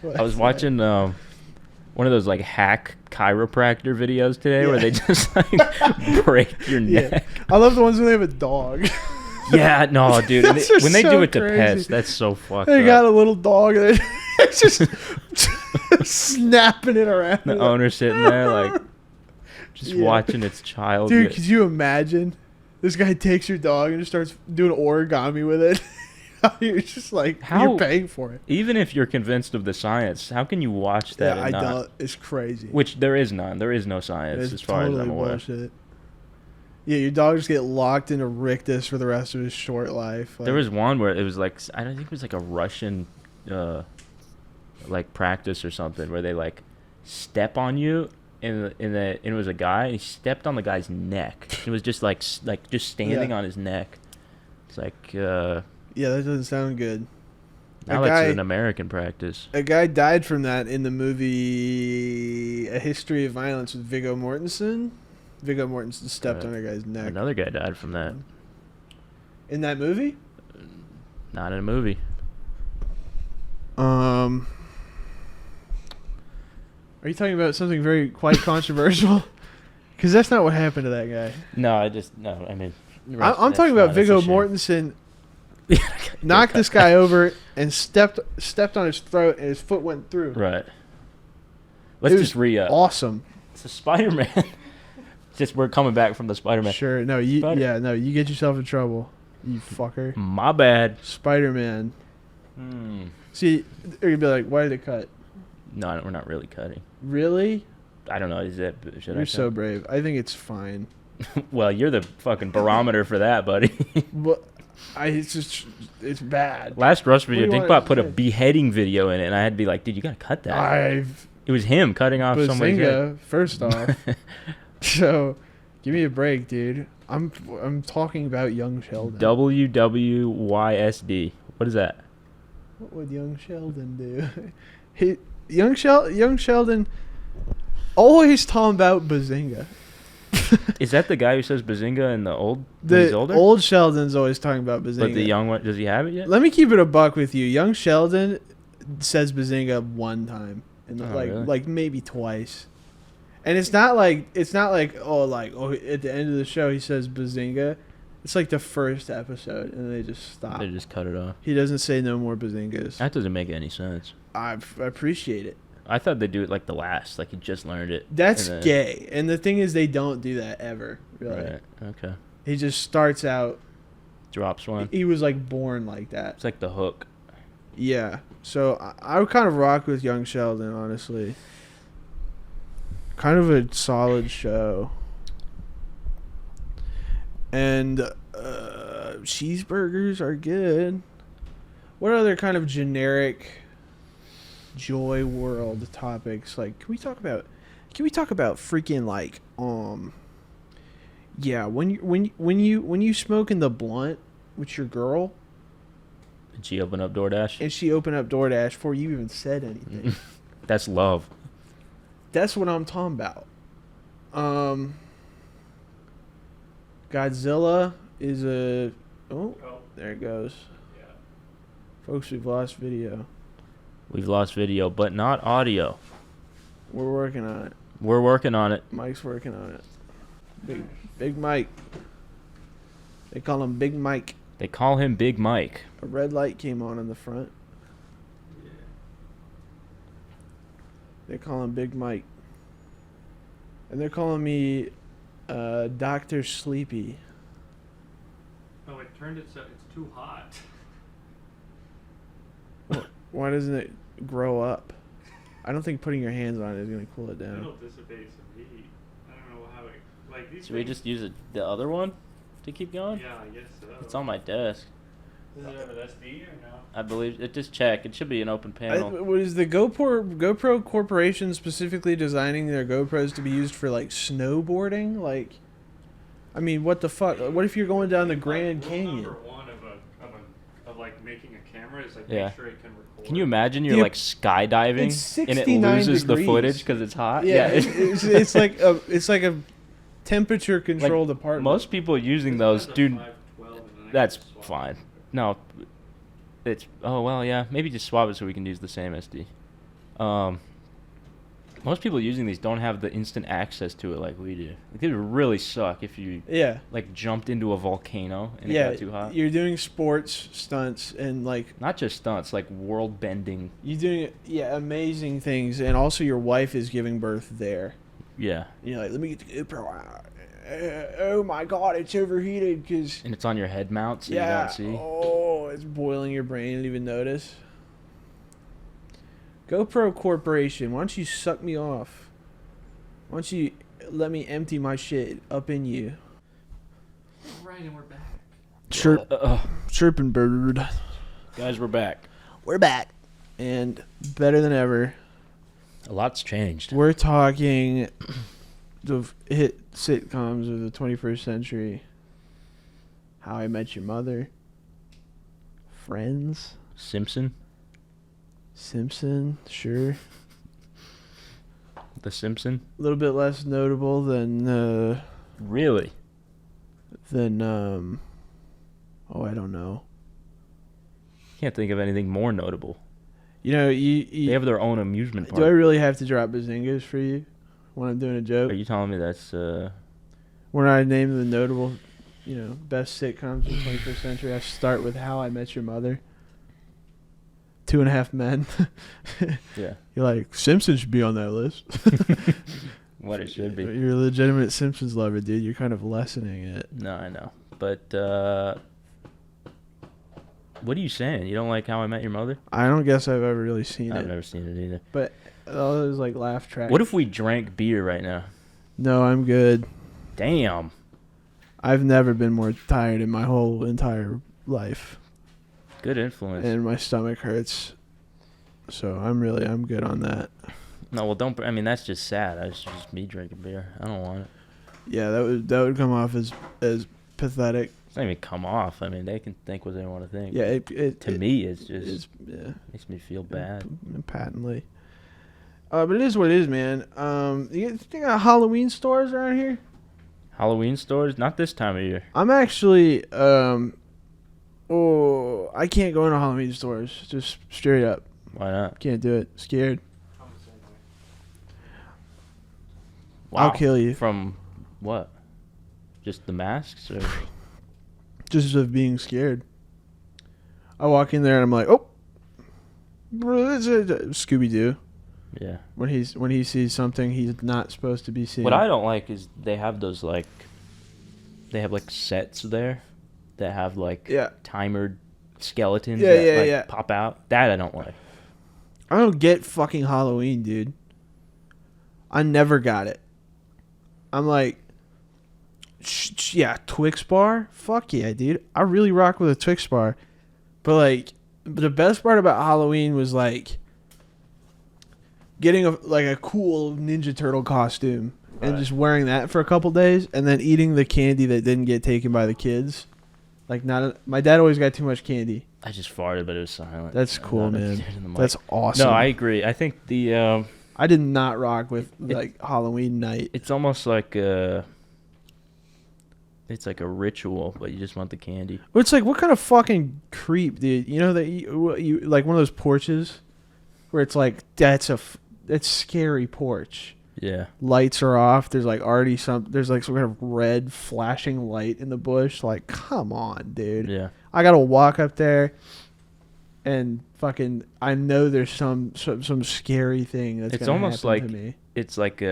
What's I was that? watching one of those like hack chiropractor videos today where Yeah. they just like break your Yeah. neck. I love the ones where they have a dog. Yeah, no, dude. And Those are when they so do it to crazy. pets, that's so fucked They up. got a little dog and they're just snapping it around. The owner sitting there like just Yeah. watching its child. Dude, get- could you imagine? This guy takes your dog and just starts doing origami with it. You're just like, How- you're paying for it. even if you're convinced of the science, how can you watch that Yeah, and I not? don't. It's crazy. Which there is none. There is no science It's as far as I'm aware. bullshit. Yeah, your dog just get locked into rictus for the rest of his short life. There was one where it was like I don't think it was like a Russian like practice or something where they like step on you and it was a guy and he stepped on the guy's neck. It was just like just standing Yeah. on his neck. It's like Yeah, that doesn't sound good. now A that's guy- an American practice. A guy died from that in the movie A History of Violence with Viggo Mortensen. Viggo Mortensen stepped on a guy's neck. Another guy died from that. In that movie? Not in a movie. Are you talking about something very quite controversial? Because that's not what happened to that guy. No, I mean I'm talking about Viggo Mortensen knocked this guy over and stepped on his throat and his foot went through. Right. Let's It was just re-up. Awesome. It's a Spider-Man. Just we're coming back from the Spider-Man. Sure. No, you get yourself in trouble, you fucker. My bad. Spider-Man. See, they're gonna be like, why did it cut? No, we're not really cutting. Really? I don't know. Is that should I? You're so cut? brave. I think it's fine. Well, you're the fucking barometer for that, buddy. But it's bad. Last Rush What video, do you want Dinkbot to put a say? beheading video in it, and I had to be like, dude, you gotta cut that. It was him cutting off somebody's head. Bazinga, first off. So, give me a break, dude. I'm talking about young Sheldon. WWYSD. What is that? What would young Sheldon do? Young Sheldon always talking about Bazinga. Is that the guy who says Bazinga in the old? When he's older? Old Sheldon's always talking about Bazinga. But the young one, does he have it yet? Let me keep it a buck with you. Young Sheldon says Bazinga one time, and really? like maybe twice. And it's not like at the end of the show he says Bazinga. It's like the first episode, and they just stop. They just cut it off. He doesn't say no more Bazingas. That doesn't make any sense. I appreciate it. I thought they'd do it like the last, like he just learned it. That's gay. And the thing is, they don't do that ever, really. Right. Okay. He just starts out. Drops one. He was like born like that. It's like the hook. Yeah. So I would kind of rock with Young Sheldon, honestly. Kind of a solid show. And cheeseburgers are good. What other kind of generic joy world topics? Like, can we talk about freaking like yeah, when you smoking the blunt with your girl, Did she open up DoorDash? and she opened up DoorDash before you even said anything. That's love. That's what I'm talking about. Godzilla is a... Oh, there it goes. Yeah. Folks, we've lost video. We've lost video, but not audio. We're working on it. We're working on it. Mike's working on it. Big Mike. They call him Big Mike. They call him Big Mike. A red light came on in the front. They call him Big Mike. And they're calling me Dr. Sleepy. Oh, it turned it so it's too hot. Why doesn't it grow up? I don't think putting your hands on it is going to cool it down. It'll dissipate some heat. I don't know how it... Like these Should we just use the other one to keep going? Yeah, I guess so. It's on my desk. Does it have an SD or no? I believe it. Just check. It should be an open panel. Was the GoPro Corporation specifically designing their GoPros to be used for like snowboarding? Like, I mean, what the fuck? What if you're going down the Grand Rule Canyon? number one of like making a camera is like Yeah. make sure it can record. Can you imagine you're Yeah. like skydiving It's and it 69 loses the degrees. footage because it's hot? Yeah, it's like a temperature controlled apartment. Most people using those, dude. That's fine. No, it's maybe just swap it so we can use the same SD. Most people using these don't have the instant access to it like we do. It would really suck if you like jumped into a volcano and it got too hot. You're doing sports stunts and like Not just stunts, like world bending. you're doing amazing things, and also your wife is giving birth there. Yeah, You're like, let me get the GoPro out. Oh my god, it's overheated because and it's on your head mount so you don't see. Oh, it's boiling your brain. You didn't even notice. GoPro Corporation, why don't you suck me off? Why don't you let me empty my shit up in you? Right, and we're back. Chirping bird. Guys, we're back. We're back. And better than ever. A lot's changed. We're talking the hit sitcoms of the 21st century. How I Met Your Mother. Friends. Simpson. Simpson, sure. The Simpson. A little bit less notable than Really? I don't know. Can't think of anything more notable. You know, They have their own amusement park. do I really have to drop bazingas for you when I'm doing a joke? Are you telling me that's When I name the notable, best sitcoms of the 21st century, I start with How I Met Your Mother. 2.5 Men. yeah, You're like, Simpsons should be on that list. what it should be? You're a legitimate Simpsons lover, dude. You're kind of lessening it. No, I know. But what are you saying? You don't like How I Met Your Mother? I don't guess I've ever really seen I've it. never seen it either. But all those like laugh tracks. What if we drank beer right now? No, I'm good. Damn. I've never been more tired in my whole entire life. Good influence. And my stomach hurts. So I'm good on that. No, well, don't. I mean, that's just sad. That's just me drinking beer. I don't want it. Yeah, that would come off as pathetic. It's not even come off. I mean, they can think what they want to think. Yeah, To me, it's just yeah, makes me feel bad. patently. But it is what it is, man. You got Halloween stores around here? Halloween stores? Not this time of year. I'm actually I can't go into Halloween stores. Just straight up. Why not? Can't do it. Scared. I'm the same way. Wow. I'll kill you. From what? Just the masks? Or? Just of being scared. I walk in there and I'm like, oh, Scooby Doo. Yeah. When he sees something he's not supposed to be seeing. What I don't like is they have those like sets there that have like timered skeletons that pop out. That I don't like. I don't get fucking Halloween, dude. I never got it. I'm like, Twix bar? Fuck yeah, dude. I really rock with a Twix bar. But like, the best part about Halloween was like getting a cool Ninja Turtle costume and just wearing that for a couple days and then eating the candy that didn't get taken by the kids. Like my dad always got too much candy. I just farted, but it was silent. That's cool, man. That's awesome. No, I agree. I think I did not rock with like Halloween night. It's almost like it's like a ritual, but you just want the candy. Well, it's like, what kind of fucking creep, dude? You know that you like one of those porches where it's like that's scary porch. Yeah. Lights are off. There's like already there's like some kind of red flashing light in the bush. Like, come on, dude. Yeah. I gotta walk up there and fucking. I know there's some scary thing that's it's gonna almost happen like to me. It's like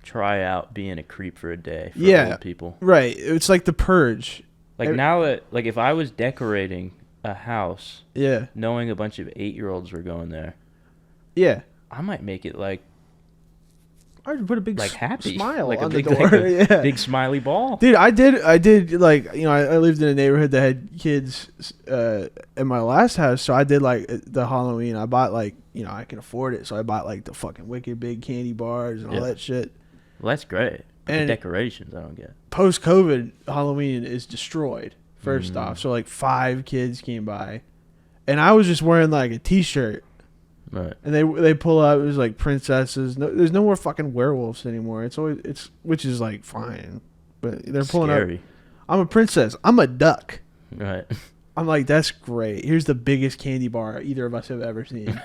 try out being a creep for a day for old people. Right. It's like The Purge. Like now that if I was decorating a house, knowing a bunch of 8-year-olds were going there, I might make it like I would put a big happy smile like on a big, the door. like a big smiley ball. Dude, I did like, I lived in a neighborhood that had kids in my last house, so I did like the Halloween. I bought like, I can afford it, so I bought like the fucking wicked big candy bars and all that shit. Well, that's great. But And the decorations I don't get. Post-COVID, Halloween is destroyed, first off. So like 5 kids came by, and I was just wearing like a t-shirt. Right. And they pull out, it was like princesses. No, there's no more fucking werewolves anymore. Which is like fine, but they're pulling out. I'm a princess. I'm a duck. Right. I'm like, that's great. Here's the biggest candy bar either of us have ever seen.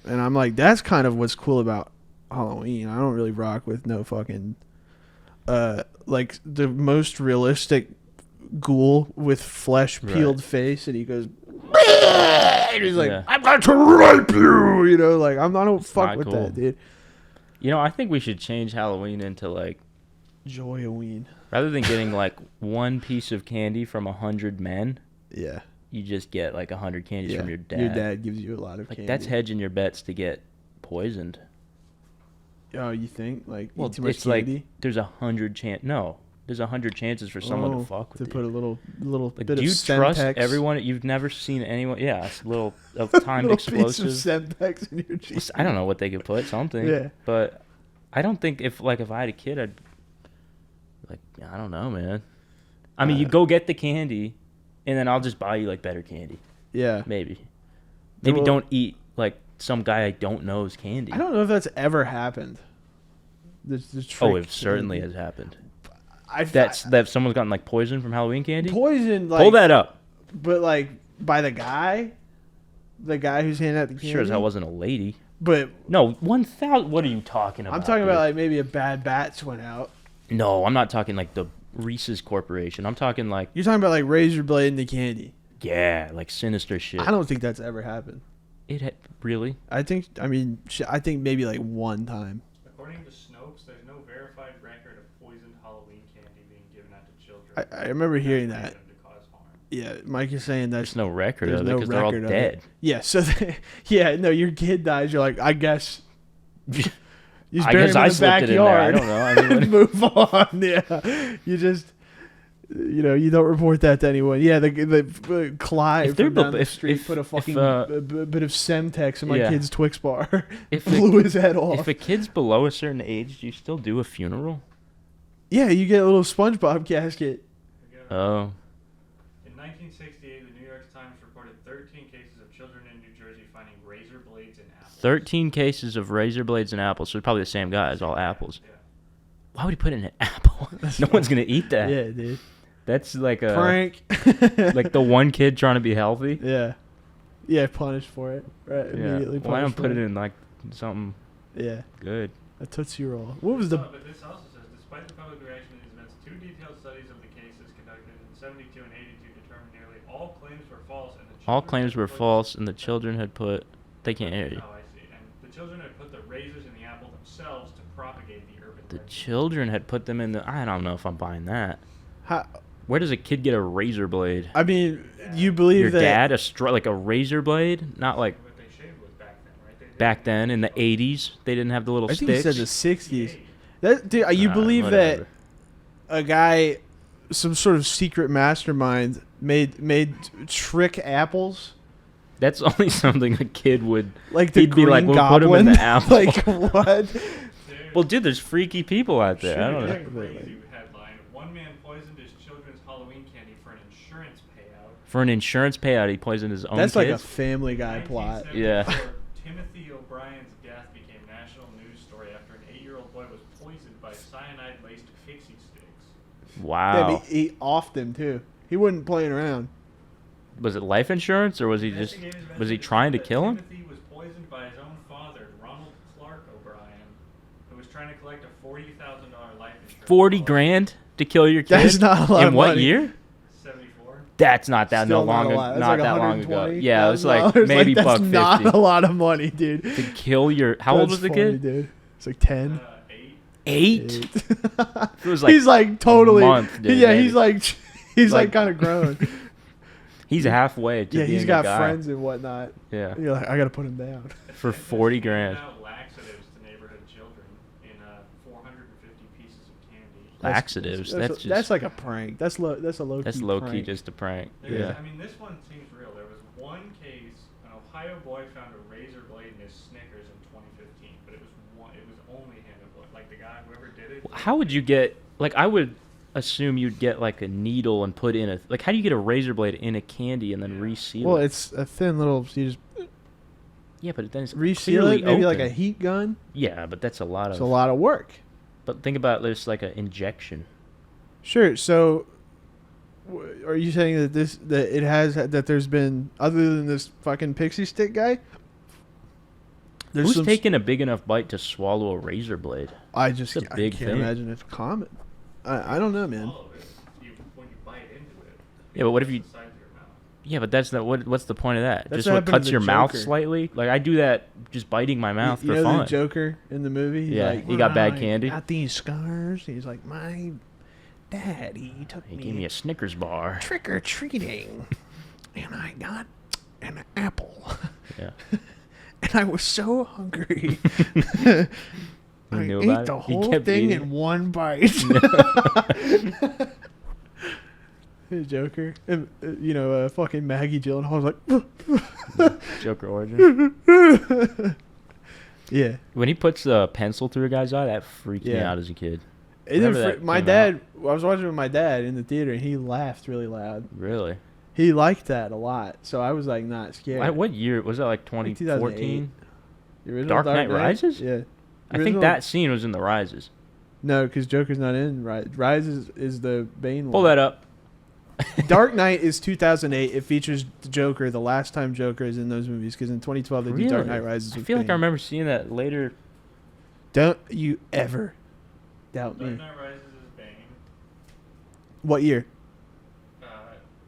And I'm like, that's kind of what's cool about Halloween. I don't really rock with no fucking like the most realistic ghoul with flesh peeled face, and he goes. And he's like, I'm going to rape you, like I don't fuck with that, dude. I think we should change Halloween into like Joy-Halloween. Rather than getting like one piece of candy from 100 men, you just get like 100 candies from your dad. Your dad gives you a lot of candy. That's hedging your bets to get poisoned. Oh, you think? Like, well, too much it's candy? like there's 100 there's 100 chances for someone to fuck with you. To put a little like, bit do you of trust Semtex? everyone? You've never seen anyone. Yeah, a little timed explosive. Piece of Semtex in your jeans. I don't know what they could put. Something. Yeah. But I don't think if I had a kid, I'd I don't know, man. I mean, you go get the candy, and then I'll just buy you like better candy. Yeah. Maybe don't eat like some guy I don't know's candy. I don't know if that's ever happened. It certainly has happened. That someone's gotten like poison from Halloween candy. Poison, like, hold that up. But like by the guy who's handing out the candy. Sure as hell wasn't a lady. But no, 1,000. What are you talking about? I'm talking about like maybe a bad batch went out. No, I'm not talking like the Reese's Corporation. I'm talking like you're talking about like razor blade in the candy. Yeah, like sinister shit. I don't think that's ever happened. Really? I think maybe like one time. According to Snopes, there's no verified record of poisoned Halloween candy being given out to children. I remember hearing that. Yeah, Mike is saying that there's no record of it because they're all dead. Yeah, so your kid dies. You're like, I guess. I guess I slipped it in there. I don't know. I mean, move on. Yeah, you just. You don't report that to anyone. Yeah, the Clive from down the street put a fucking bit of Semtex in my kid's Twix bar. Blew his head off. If a kid's below a certain age, do you still do a funeral? Yeah, you get a little SpongeBob casket. Oh. In 1968, the New York Times reported 13 cases of children in New Jersey finding razor blades in apples. 13 cases of razor blades and apples. So it's probably the same guy. It's all apples. Yeah. Why would he put it in an apple? No one's gonna eat that. Yeah, dude. That's like a Prank. like the one kid trying to be healthy. Yeah. Yeah, punished for it. Right. Immediately Why don't punished put for it in like something Yeah. good? A Tootsie Roll. What was the... But this also says, despite the public reaction to these events, 2 detailed studies of the cases conducted in 72 and 82 determined nearly all claims were false, and the All children claims had were put- false, and the children had put. They can't hear you. Oh, I see. And the children had put the razors in the apple themselves to propagate the urban The legend. children had put them in the. I don't know if I'm buying that. How, Where does a kid get a razor blade? I mean, you believe Your that... dad, like a razor blade, not like What they shaved with back then, right? They back then in the '80s. They didn't have the little I think he sticks. said the 60s. That, dude, you believe whatever. that a guy, some sort of secret mastermind, made trick apples? That's only something a kid would. Like the He'd be Green like, "We'll Goblin? put 'em in the apple." Like, what? Well, dude, there's freaky people out there. I don't know. Crazy headline. One man poisoned his children's Halloween candy for an insurance payout. For an insurance payout, he poisoned his own That's like a kids. Family Guy plot. 1974, Timothy O'Brien's death became national news story after an 8-year-old boy was poisoned by cyanide-laced pixie sticks. Wow. Yeah, but he offed him, too. He wasn't playing around. Was it life insurance, or was he just? Investigators Was he mentioned trying to that kill him? Timothy was poisoned by his own father, Ronald Clark O'Brien, who was trying to collect a $40,000 life insurance. 40 policy. grand to kill your kid? That's not a lot In of what money. year? 74. That's not that Still no not a longer, lot. That's not like that long ago. $120,000. Yeah, it was like maybe that's buck not 50 a lot of money, dude. to kill your. How old was the That's funny, kid? dude. It's like 10. 8. 8. It was like he's like totally... month, dude, yeah, maybe. he's like Like- kind of grown. He's halfway to Yeah, being he's a got guy. friends and whatnot. Yeah, You're like, I gotta put him down. for 40 grand. Out laxatives to neighborhood children in 450 pieces of candy. Laxatives. That's just that's like a prank. That's a low that's key low key prank. just a prank. There's- Yeah. I mean, this one seems real. There was one case, an Ohio boy found a razor blade in his Snickers in 2015, but it was only him. Like the guy, whoever did it. How would you get? Like, I would assume you'd get like a needle and put in a. Like, how do you get a razor blade in a candy and then Yeah. reseal Well, it? it's a thin little. You just Yeah, but then it's reseal clearly it, maybe like open. a heat gun. Yeah, but that's a lot It's of. a lot of work. But think about this like an injection. Sure. So, are you saying that there's been, other than this fucking pixie stick guy? There's Who's some taking a big enough bite to swallow a razor blade? I just It's a I big can't thing. imagine it's common. I don't know, man. All of it, when you bite into it. Yeah, but what if you? The size of your mouth. Yeah, but that's not what's the point of that? That's Just what what happened to cuts the your mouth Joker. slightly? Like I do that, just biting my mouth you for know fun. the Joker in the movie? He's Yeah, like, he got bad "My, candy." Got these scars. He's like, my daddy took He me gave me a Snickers bar. trick or treating, and I got an apple, Yeah. and I was so hungry. I knew ate about the it? He whole kept thing eating. in one bite. The Joker, and fucking Maggie Gyllenhaal was like, Joker origin. yeah. When he puts a pencil through a guy's eye, that freaked me Yeah. out as a kid. It didn't Whenever that my came dad. I was watching with my dad in the theater, and he laughed really loud. Really? He liked that a lot, so I was like not scared. What year was that? Like 2008. 2014? The original Dark Knight Rises? Yeah. I think Original- that scene was in the Rises. No, because Joker's not in Rise. Rise is the Bane Pull one. that up. Dark Knight is 2008. It features the Joker. The last time Joker is in those movies, because in 2012 they do Dark Really? Knight Rises. I with feel like I Bane. remember seeing that later. Don't you ever doubt Dark me. Knight Rises is Bane. What year?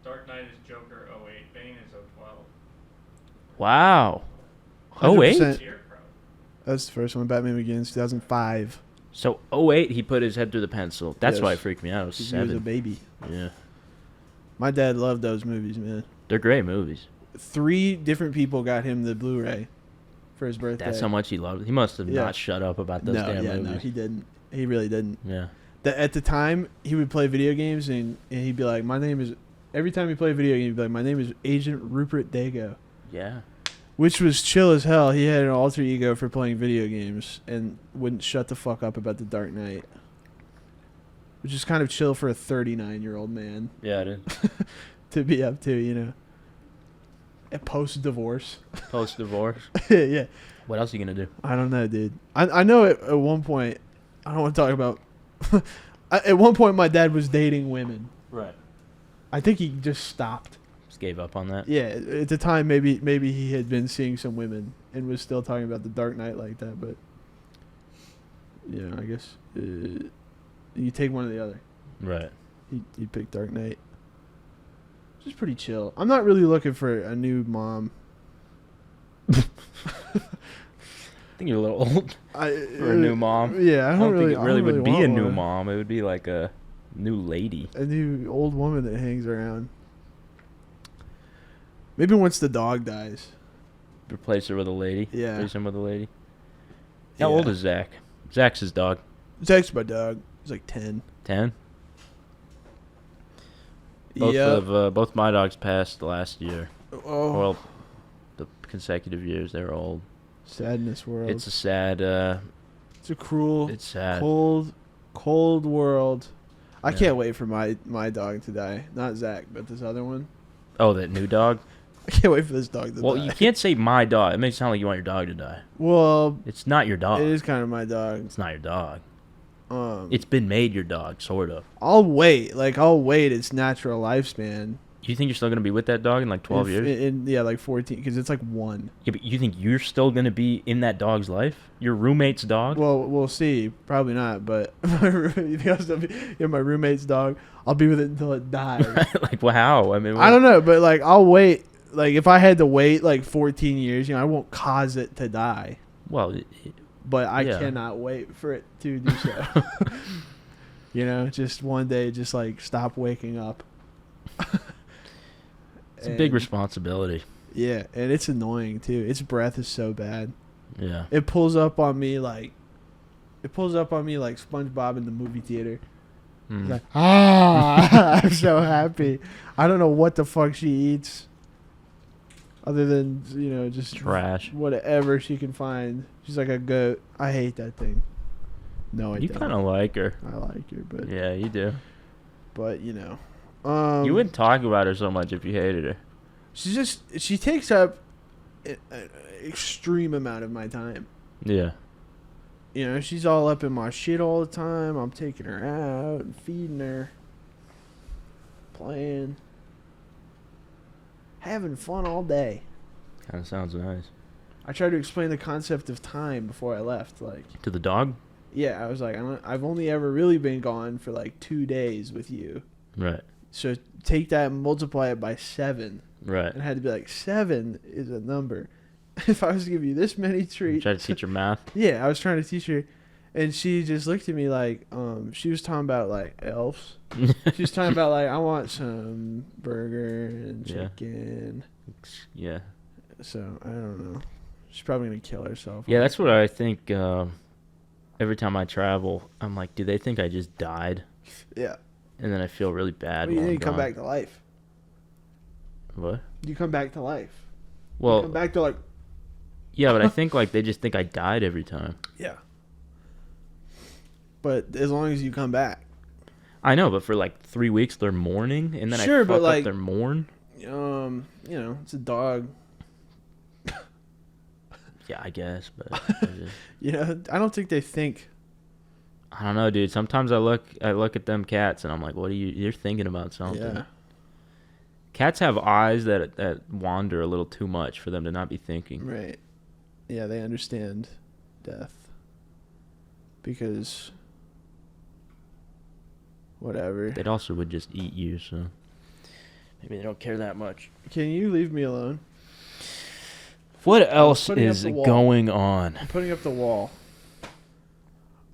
Dark Knight is Joker 08. Bane is 012. Wow. Oh, 100%. 08? Scarecrow. That's the first one. Batman Begins, 2005. So 08, he put his head through the pencil. That's Yes. why it freaked me out. I was 'Cause he was a 7. baby. Yeah. My dad loved those movies, man. They're great movies. 3 different people got him the Blu-ray for his birthday. That's how much he loved it. He must have Yeah. not shut up about those No, damn yeah, movies. no, he didn't. He really didn't. Yeah. At the time, he would play video games, and he'd be like, "My name is." Every time he played video game, he'd be like, "My name is Agent Rupert Dago," Yeah. which was chill as hell. He had an alter ego for playing video games and wouldn't shut the fuck up about the Dark Knight. which is kind of chill for a 39-year-old man Yeah, it is. to be up to, you know. And post-divorce. Post-divorce. Yeah. What else are you going to do? I don't know, dude. I know at one point, I don't want to talk about... at one point, my dad was dating women. Right. I think he just stopped. Just gave up on that? Yeah, at the time, maybe he had been seeing some women and was still talking about the Dark Knight like that, but... Yeah, I guess you take one or the other. Right. You pick Dark Knight. Which is pretty chill. I'm not really looking for a new mom. I think you're a little old for a new mom. Yeah, I don't think it really would be a want new one. mom. It would be like a new lady. A new old woman that hangs around. Maybe once the dog dies. Replace her with a lady. Yeah. Replace him with a lady. How Yeah. old is Zach? Zach's his dog. Zach's my dog. He's like 10. 10? Both my dogs passed last year. Oh. Well, the consecutive years they were old. Sadness world. It's a sad. It's a cruel, It's sad. cold world. I Yeah. can't wait for my dog to die. Not Zach, but this other one. Oh, that new dog. I can't wait for this dog to Well, die. you can't say my dog. It makes it sound like you want your dog to die. Well, It's not your dog. it is kind of my dog. It's not your dog. Um, It's been made your dog, sort of. I'll wait. Like I'll wait its natural lifespan. You think you're still gonna be with that dog in like 12 years? Yeah, like 14, because it's like 1. Yeah, but you think you're still gonna be in that dog's life? Your roommate's dog? Well, we'll see. Probably not, but my roommate's dog. I'll be with it until it dies. Like, well, how? I mean, I don't know, but like I'll wait. Like if I had to wait like 14 years, I won't cause it to die. Well, But I Yeah. cannot wait for it to do so. Just one day, just like stop waking up. it's a big And- responsibility. Yeah, and it's annoying too. Its breath is so bad. Yeah. It pulls up on me like SpongeBob in the movie theater. Mm. Like, I'm so happy. I don't know what the fuck she eats. Other than, just Trash. whatever she can find. She's like a goat. I hate that thing. No, I You don't. kind of like her. I like her, but Yeah, you do. you You wouldn't talk about her so much if you hated her. she takes up an extreme amount of my time. Yeah. She's all up in my shit all the time. I'm taking her out and feeding her, playing, having fun all day. Kind of sounds nice. I tried to explain the concept of time before I left. Like, To the dog? yeah, I was like, I've only ever really been gone for like 2 days with you. Right. So take that and multiply it by 7. Right. And I had to be like, 7 is a number. If I was to give you this many treats. Try to teach her math. Yeah, I was trying to teach her. And she just looked at me like, she was talking about like elves. She was talking about like, I want some burger and Yeah. chicken. Yeah. So I don't know. She's probably gonna kill herself. Yeah, that's what I think. Every time I travel, I'm like, do they think I just died? Yeah. And then I feel really bad. Well, you while I'm need to come gone. back to life. What? You come back to life. You Well, come back to like. yeah, but I think like they just think I died every time. Yeah. But as long as you come back. I know, but for like 3 weeks they're mourning, and then Sure, I but, fuck like- up their mourn. It's a dog. Yeah, I guess, but I just- I don't think they think. I don't know, dude. Sometimes I look at them cats and I'm like, what are you? You're thinking about something. Yeah. Cats have eyes that wander a little too much for them to not be thinking. Right. Yeah, they understand death. Because. Whatever. They also would just eat you, so maybe they don't care that much. Can you leave me alone? What else putting up is the wall. going on? I'm putting up the wall.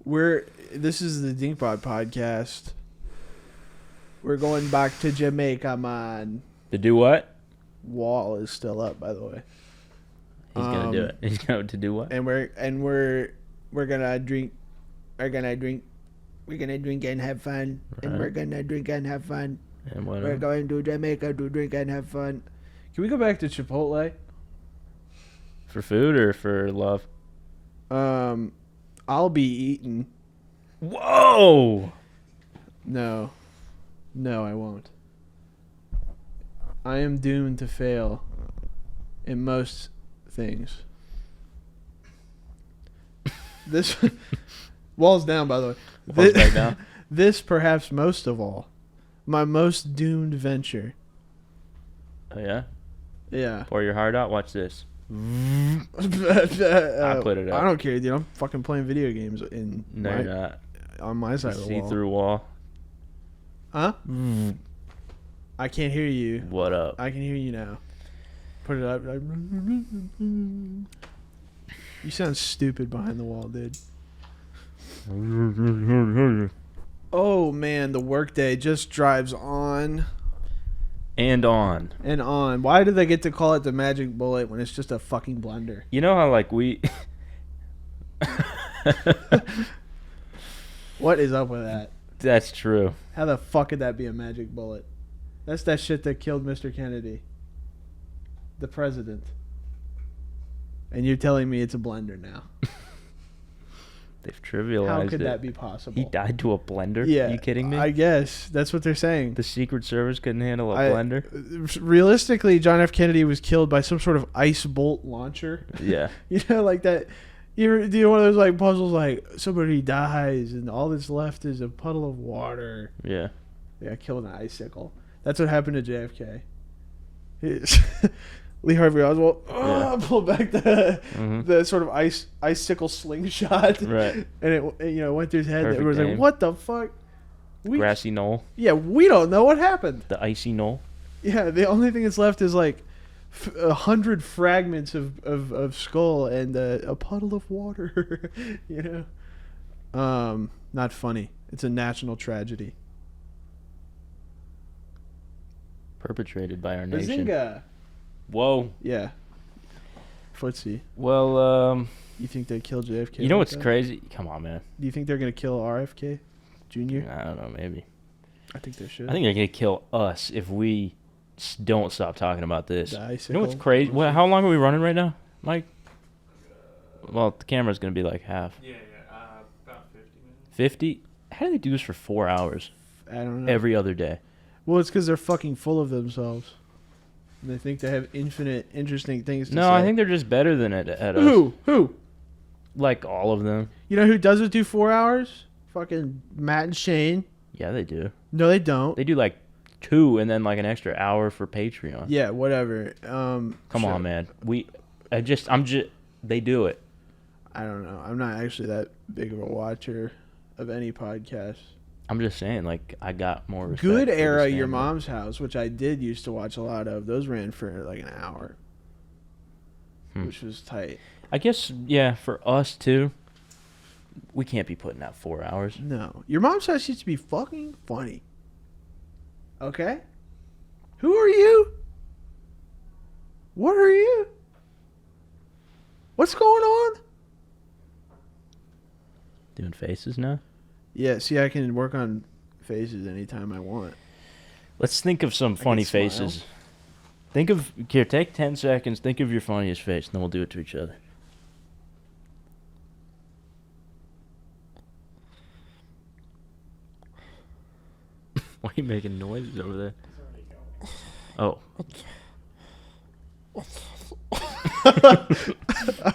This is the Dinkbot podcast. We're going back to Jamaica, man. To do what? Wall is still up, by the way. He's gonna do it. He's going to do what? And we're gonna drink. We're gonna drink and have fun. And Right. we're gonna drink and have fun. And what? We're else? going to Jamaica to drink and have fun. Can we go back to Chipotle? For food or for love? I'll be eating. Whoa! No. No, I won't. I am doomed to fail in most things. This wall's down, by the way. Wall's back down. This, perhaps most of all, my most doomed venture. Oh, yeah? Yeah. Pour your heart out. Watch this. I put it up. I don't care, dude. I'm fucking playing video games No, you're not. on my side of the wall. See-through wall. Huh? I can't hear you. What up? I can hear you now. Put it up. You sound stupid behind the wall, dude. Oh, man. The workday just drives on And on. and on. Why do they get to call it the magic bullet when it's just a fucking blender? You know how, like, we... What is up with that? That's true. How the fuck could that be a magic bullet? That's that shit that killed Mr. Kennedy. The president. And you're telling me it's a blender now. They've trivialized it. How could that be possible? He died to a blender? Yeah. Are you kidding me? I guess. That's what they're saying. The Secret Service couldn't handle a blender? Realistically, John F. Kennedy was killed by some sort of ice bolt launcher. Yeah. You know, like that. You ever do one of those like puzzles like somebody dies and all that's left is a puddle of water. Yeah. Yeah, killed an icicle. That's what happened to JFK. Lee Harvey Oswald pulled back the sort of icicle slingshot, Right. and it went through his head. Perfect It was like, aim. what the fuck? Grassy knoll. Yeah, we don't know what happened. The icy knoll. Yeah, the only thing that's left is like 100 fragments of skull and a puddle of water. You know, not funny. It's a national tragedy. Perpetrated by our nation. Bazinga! Whoa. Yeah. Footsie. Well, You think they killed JFK? you know like what's that? crazy? Come on, man. Do you think they're gonna kill RFK Jr.? I don't know, maybe. I think they should. I think they're going to kill us if we don't stop talking about this. The You know icicle? what's crazy? How long are we running right now, Mike? Well, the camera's going to be like half. Yeah, about 50 minutes. 50? How do they do this for 4 hours I don't know. every other day? Well, it's because they're fucking full of themselves. And they think they have infinite interesting things to say. No, I think they're just better than it at us. Who? Like all of them. You know who doesn't do 4 hours? Fucking Matt and Shane. Yeah, they do. No, they don't. They do like 2 and then like an extra hour for Patreon. Yeah, whatever. Come sure. on, man. They do it. I don't know. I'm not actually that big of a watcher of any podcast. I'm just saying, like, I got more respect. Good for the Era, Your stand-up. Mom's House, which I did used to watch a lot of. Those ran for like an hour, which was tight. I guess, yeah, for us too. We can't be putting out 4 hours. No, Your Mom's House used to be fucking funny. Okay, who are you? What are you? What's going on? Doing faces now? Yeah, see, I can work on faces anytime I want. Let's think of some funny smile. faces. Take 10 seconds, think of your funniest face, and then we'll do it to each other. Why are you making noises over there? Oh.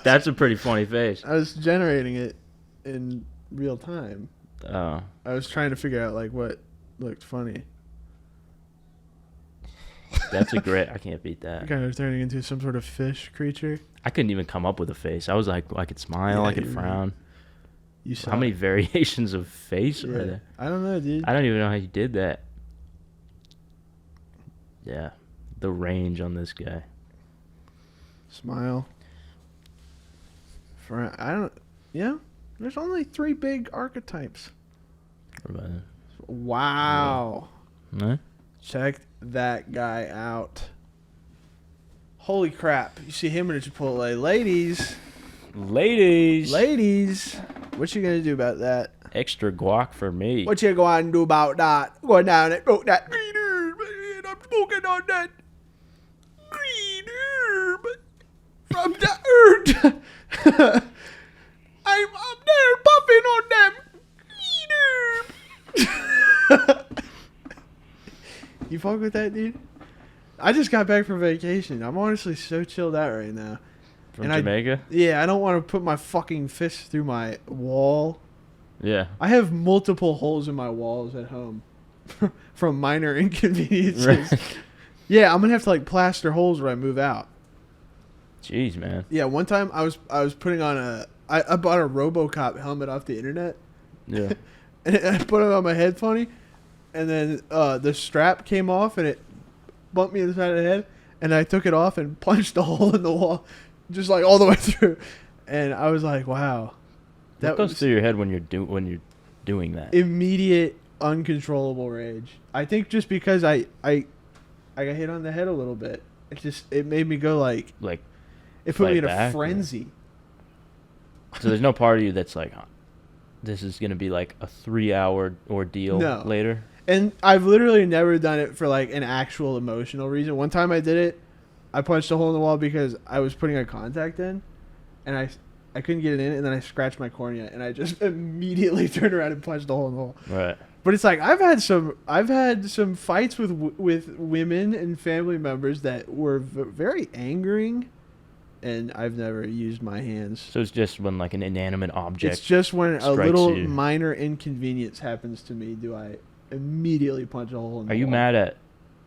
That's a pretty funny face. I was generating it in real time. Oh. I was trying to figure out like what looked funny. That's a great. I can't beat that. Kind of turning into some sort of fish creature. I couldn't even come up with a face. I was like, I could smile, Yeah, I could you're frown. You saw How many it. variations of face are Yeah. there? I don't know, dude. I don't even know how you did that. Yeah, the range on this guy. Smile. I don't. Yeah. There's only 3 big archetypes. What about Wow. that? Huh? Check that guy out. Holy crap. You see him in a Chipotle. Ladies. Ladies, What you gonna do about that? extra guac for me. What you going to do about that? Going down and broke that green herb. And I'm smoking on that green herb from the earth. I'm up there puffing on them green herb. You fuck with that, dude? I just got back from vacation. I'm honestly so chilled out right now. From And Jamaica? Yeah, I don't want to put my fucking fist through my wall. Yeah. I have multiple holes in my walls at home from minor inconveniences. Right. Yeah, I'm gonna have to like plaster holes when I move out. Jeez, man. Yeah, one time I was putting on I bought a RoboCop helmet off the internet. Yeah. And I put it on my head funny, and then the strap came off and it bumped me in the side of the head, and I took it off and punched a hole in the wall, just like all the way through. And I was like, wow. What goes through your head when you're doing that? Immediate, uncontrollable rage. I think just because I got hit on the head a little bit. It made me go like it put me in a frenzy. So there's no part of you that's like, this is gonna be like a 3-hour ordeal later. And I've literally never done it for like an actual emotional reason. One time I did it, I punched a hole in the wall because I was putting a contact in, and I couldn't get it in, and then I scratched my cornea, and I just immediately turned around and punched a hole in the wall. Right. But it's like I've had some fights with women and family members that were very angering, and I've never used my hands. So it's just when like an inanimate object. It's just when a little minor inconvenience happens to me, do I immediately punch a hole in the wall. Are you mad at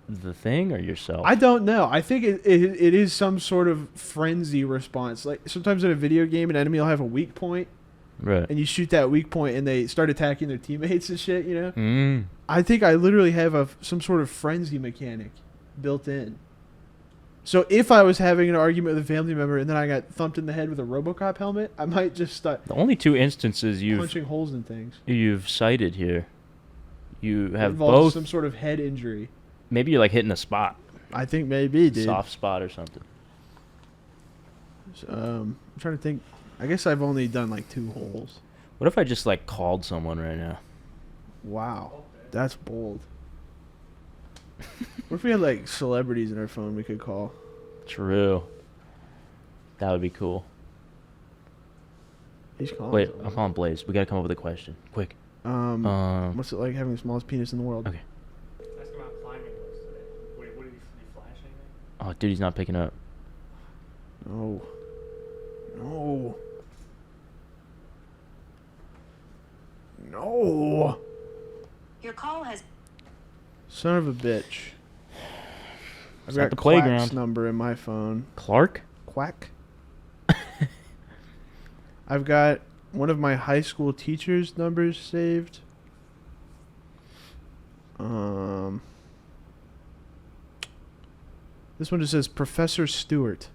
the thing or yourself? I don't know. I think it is some sort of frenzy response. Like sometimes in a video game, an enemy will have a weak point. Right. And you shoot that weak point, and they start attacking their teammates and shit, you know? I think I literally have some sort of frenzy mechanic built in. So if I was having an argument with a family member and then I got thumped in the head with a RoboCop helmet, I might just start the only two instances punching holes in things. You've cited here, you have both some sort of head injury. Maybe you're like hitting a spot. I think maybe, dude. Soft spot or something. So, I'm trying to think. I guess I've only done like 2 holes. What if I just like called someone right now? Wow, that's bold. What if we had like celebrities in our phone we could call? True. That would be cool. He's calling. Wait, I'm calling Blaze. We gotta come up with a question, quick. What's it like having the smallest penis in the world? Okay. Ask him about climbing was today. What did he flash anything? Oh, dude, he's not picking up. No. No. No. Your call has... Son of a bitch. I've Not got the Quack's playground. number in my phone. Clark? Quack. I've got one of my high school teachers' numbers saved. This one just says Professor Stewart.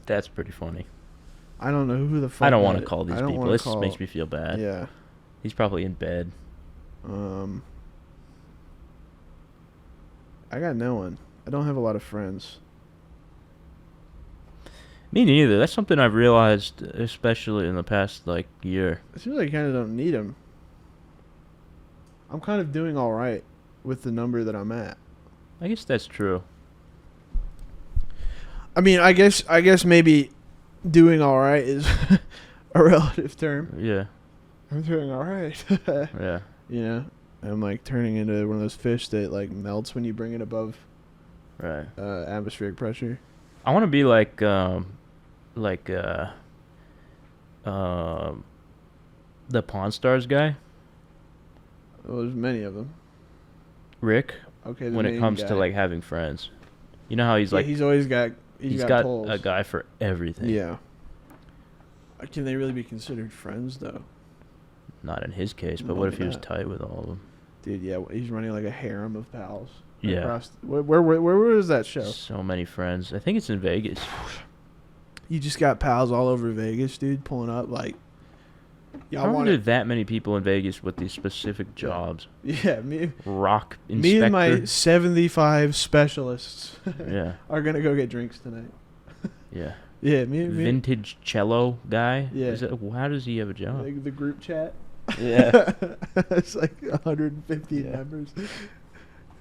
That's pretty funny. I don't know who the fuck. I don't want to call these people. This makes me feel bad. Yeah. He's probably in bed. I got no one. I don't have a lot of friends. Me neither. That's something I've realized, especially in the past like year. It seems like I kind of don't need them. I'm kind of doing all right with the number that I'm at. I guess that's true. I mean, I guess maybe doing all right is a relative term. Yeah. I'm doing all right. Yeah. You know, I'm like turning into one of those fish that like melts when you bring it above Right. atmospheric pressure. I want to be like the Pawn Stars guy, Well, there's many of them. Rick. Okay. The When it main comes guy. to like having friends, you know how he's Yeah, like he's always got he's got polls. a guy for everything. Yeah. Can they really be considered friends though? Not in his case, but No, what if he was not. tight with all of them? Dude, yeah, he's running like a harem of pals. Yeah. Across, where was that show? So many friends. I think it's in Vegas. You just got pals all over Vegas, dude, pulling up like. I wonder that many people in Vegas with these specific jobs. Yeah, me Rock inspector. and my 75 specialists Yeah. are gonna go get drinks tonight. Yeah. Yeah, me. Vintage cello guy. Yeah. How does he have a job? Like the group chat. Yeah. It's like 150 Yeah. members.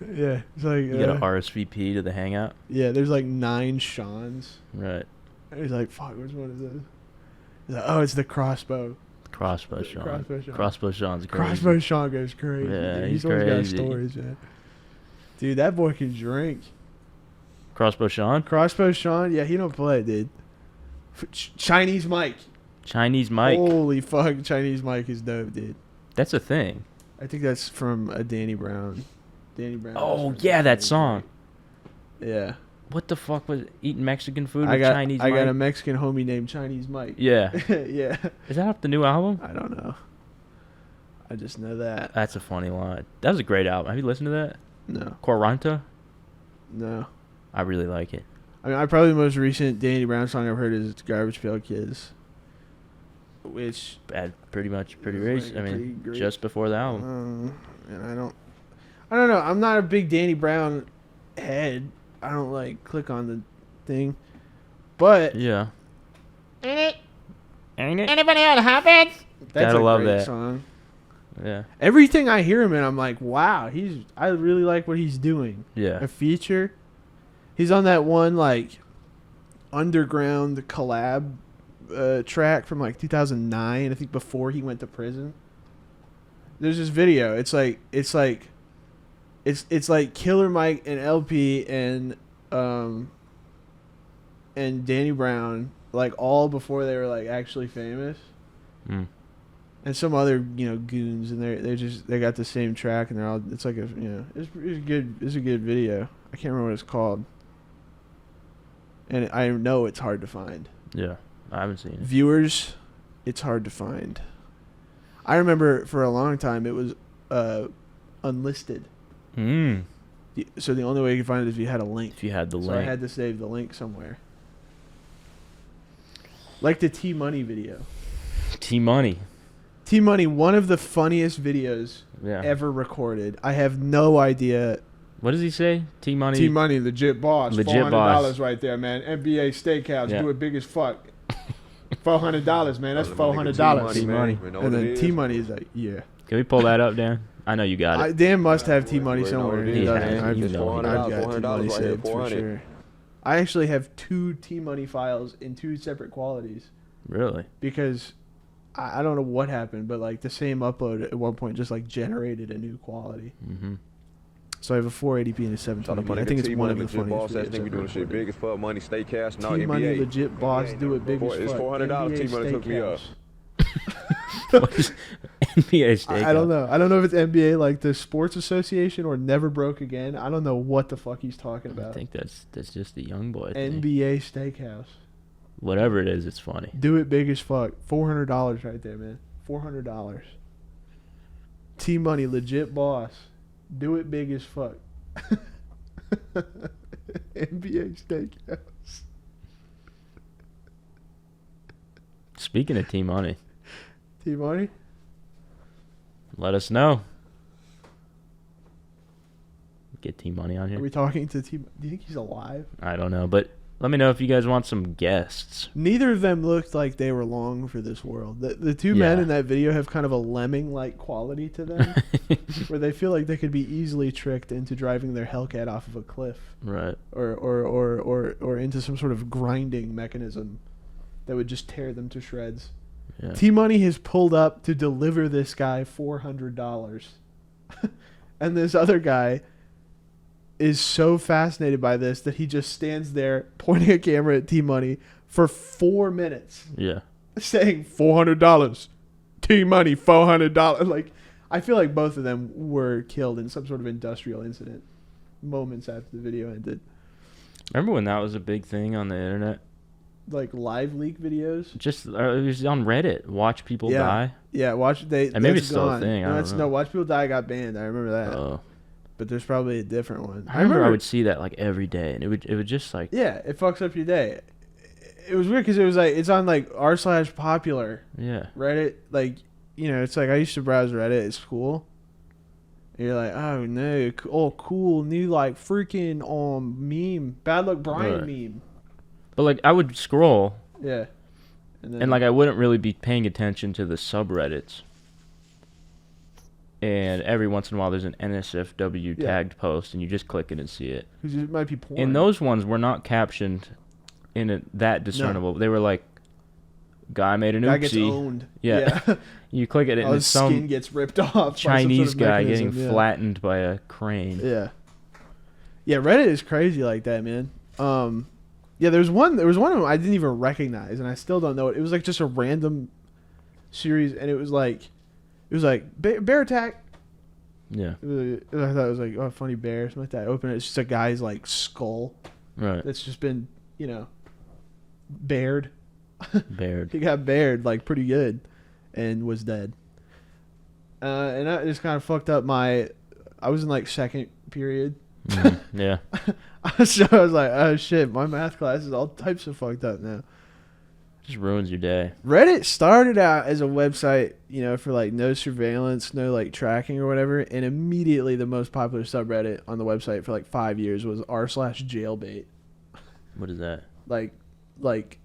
Yeah, it's like You got to RSVP to the hangout. yeah. There's like 9 Seans. Right. And he's like, "Fuck, which one is this?" He's like, "Oh, it's the crossbow." Crossbow Sean. Crossbow Sean. Crossbow Sean's crazy. Crossbow Sean goes crazy. Yeah, dude. he's always crazy. got stories, man. Dude, that boy can drink. Crossbow Sean? Crossbow Sean, yeah, he don't play, dude. Chinese Mike. Chinese Mike. Holy fuck, Chinese Mike is dope, dude. That's a thing. I think that's from a Danny Brown. Danny Brown. Oh, yeah, that song. Yeah. What the fuck was eating Mexican food with I got Chinese Mike? I got a Mexican homie named Chinese Mike. Yeah. Yeah. Is that off the new album? I don't know. I just know that. That's a funny line. That was a great album. Have you listened to that? No. Quaranta? No. I really like it. I mean, probably the most recent Danny Brown song I've heard is Garbage Pail Kids. Which Pretty It's race. like I pretty mean, great. just before the album. and I don't know. I'm not a big Danny Brown head. I don't like click on the thing. But Yeah. Ain't it? Anybody else happens? that's Gotta a love great that. song. Yeah. Everything I hear him in, I'm like, wow, I really like what he's doing. Yeah. A feature. He's on that one like underground collab track from like 2009, I think, before he went to prison. There's this video. It's like Killer Mike and LP and Danny Brown, like all before they were like actually famous. Mm. And some other, goons, and they got the same track, and they're all, it's like it's a good video. I can't remember what it's called. And I know it's hard to find. Yeah. I haven't seen it. Viewers, it's hard to find. I remember for a long time it was unlisted. Mm. So the only way you could find it is if you had a link. If you had the So I link. had to save the link somewhere. Like the T-Money video. T-Money. T-Money, one of the funniest videos Yeah. ever recorded. I have no idea. What does he say? T-Money. T-Money, legit boss. Legit $400 boss. right there, man. NBA Steakhouse, Yeah. do it big as fuck. $400, man. That's $400. T-Money. And then T-Money is like, yeah. Can we pull that up, Dan? I know you got it. Dan must have T-Money somewhere. it He is. doesn't. Yeah, I've you know he got does. T-Money saved for sure. I actually have 2 T-Money files in 2 separate qualities Really? because I don't know what happened, but like the same upload at one point just like generated a new quality. Mm-hmm. So I have a 480p and a 720p. I think it's one of the funniest I think we doing videos shit big as fuck. Money, Steakhouse, no T-Money, NBA. legit boss, do it big as fuck. It's $400 NBA T-Money took me up. Steakhouse. What is NBA steak? I don't know. I don't know if it's NBA, like the Sports Association, or Never Broke Again. I don't know what the fuck he's talking I about. think that's just the young boy thing. NBA Steakhouse. Whatever it is, it's funny. Do it big as fuck. $400 right there, man. $400. T-Money, legit boss. Do it big as fuck. NBA Steakhouse. Speaking of T-Money, T-Money? let us know. Get T-Money on Are here. we talking to T? Do you think he's alive? I don't know, but let me know if you guys want some guests. Neither of them looked like they were long for this world. The two men Yeah. in that video have kind of a lemming-like quality to them, where they feel like they could be easily tricked into driving their Hellcat off of a cliff, Right. or into some sort of grinding mechanism that would just tear them to shreds. Yeah. T-Money has pulled up to deliver this guy $400, and this other guy is so fascinated by this that he just stands there pointing a camera at T-Money for 4 minutes, Yeah. saying $400, T-Money $400. Like, I feel like both of them were killed in some sort of industrial incident moments after the video ended. Remember when that was a big thing on the internet? Like live leak videos. Just it was on Reddit. Watch people Yeah. die. Yeah, watch they. And maybe that's it's still a gone. thing, I No, don't it's, know. no, Watch People Die got banned. I remember that. Oh. But there's probably a different one. I remember I would see that like every day, and it would just like Yeah, it fucks up your day. It was weird because it was like it's on like r/popular yeah. Reddit. Like, it's like I used to browse Reddit at school. And you're like, oh no, cool new like freaking meme, Bad Luck Brian Right. meme. But like I would scroll, Yeah, then, and like I wouldn't really be paying attention to the subreddits. And every once in a while, there's an NSFW Yeah. tagged post, and you just click it and see it. 'cause it might be porn. And those ones were not captioned in that discernible. They were like, guy made an guy gets oopsie. owned. Yeah. You click it, and All it's his skin some gets ripped off. by some Chinese sort of guy mechanism, getting yeah. flattened by a crane. Yeah. Yeah, Reddit is crazy like that, man. Yeah, there was one of them I didn't even recognize, and I still don't know it. It was like just a random series, and it was like bear attack. Yeah. I thought it was like, oh, funny bear, something like that. I open it, it's just a guy's like skull Right. that's just been, bared. Bared. He got bared like pretty good, and was dead. And that just kind of fucked up I was in like second period. Yeah. So I was like, oh shit, my math class is all types of fucked up now. Just ruins your day. Reddit started out as a website, for like no surveillance, no like tracking or whatever, and immediately the most popular subreddit on the website for like 5 years was r/jailbait. What is that? Like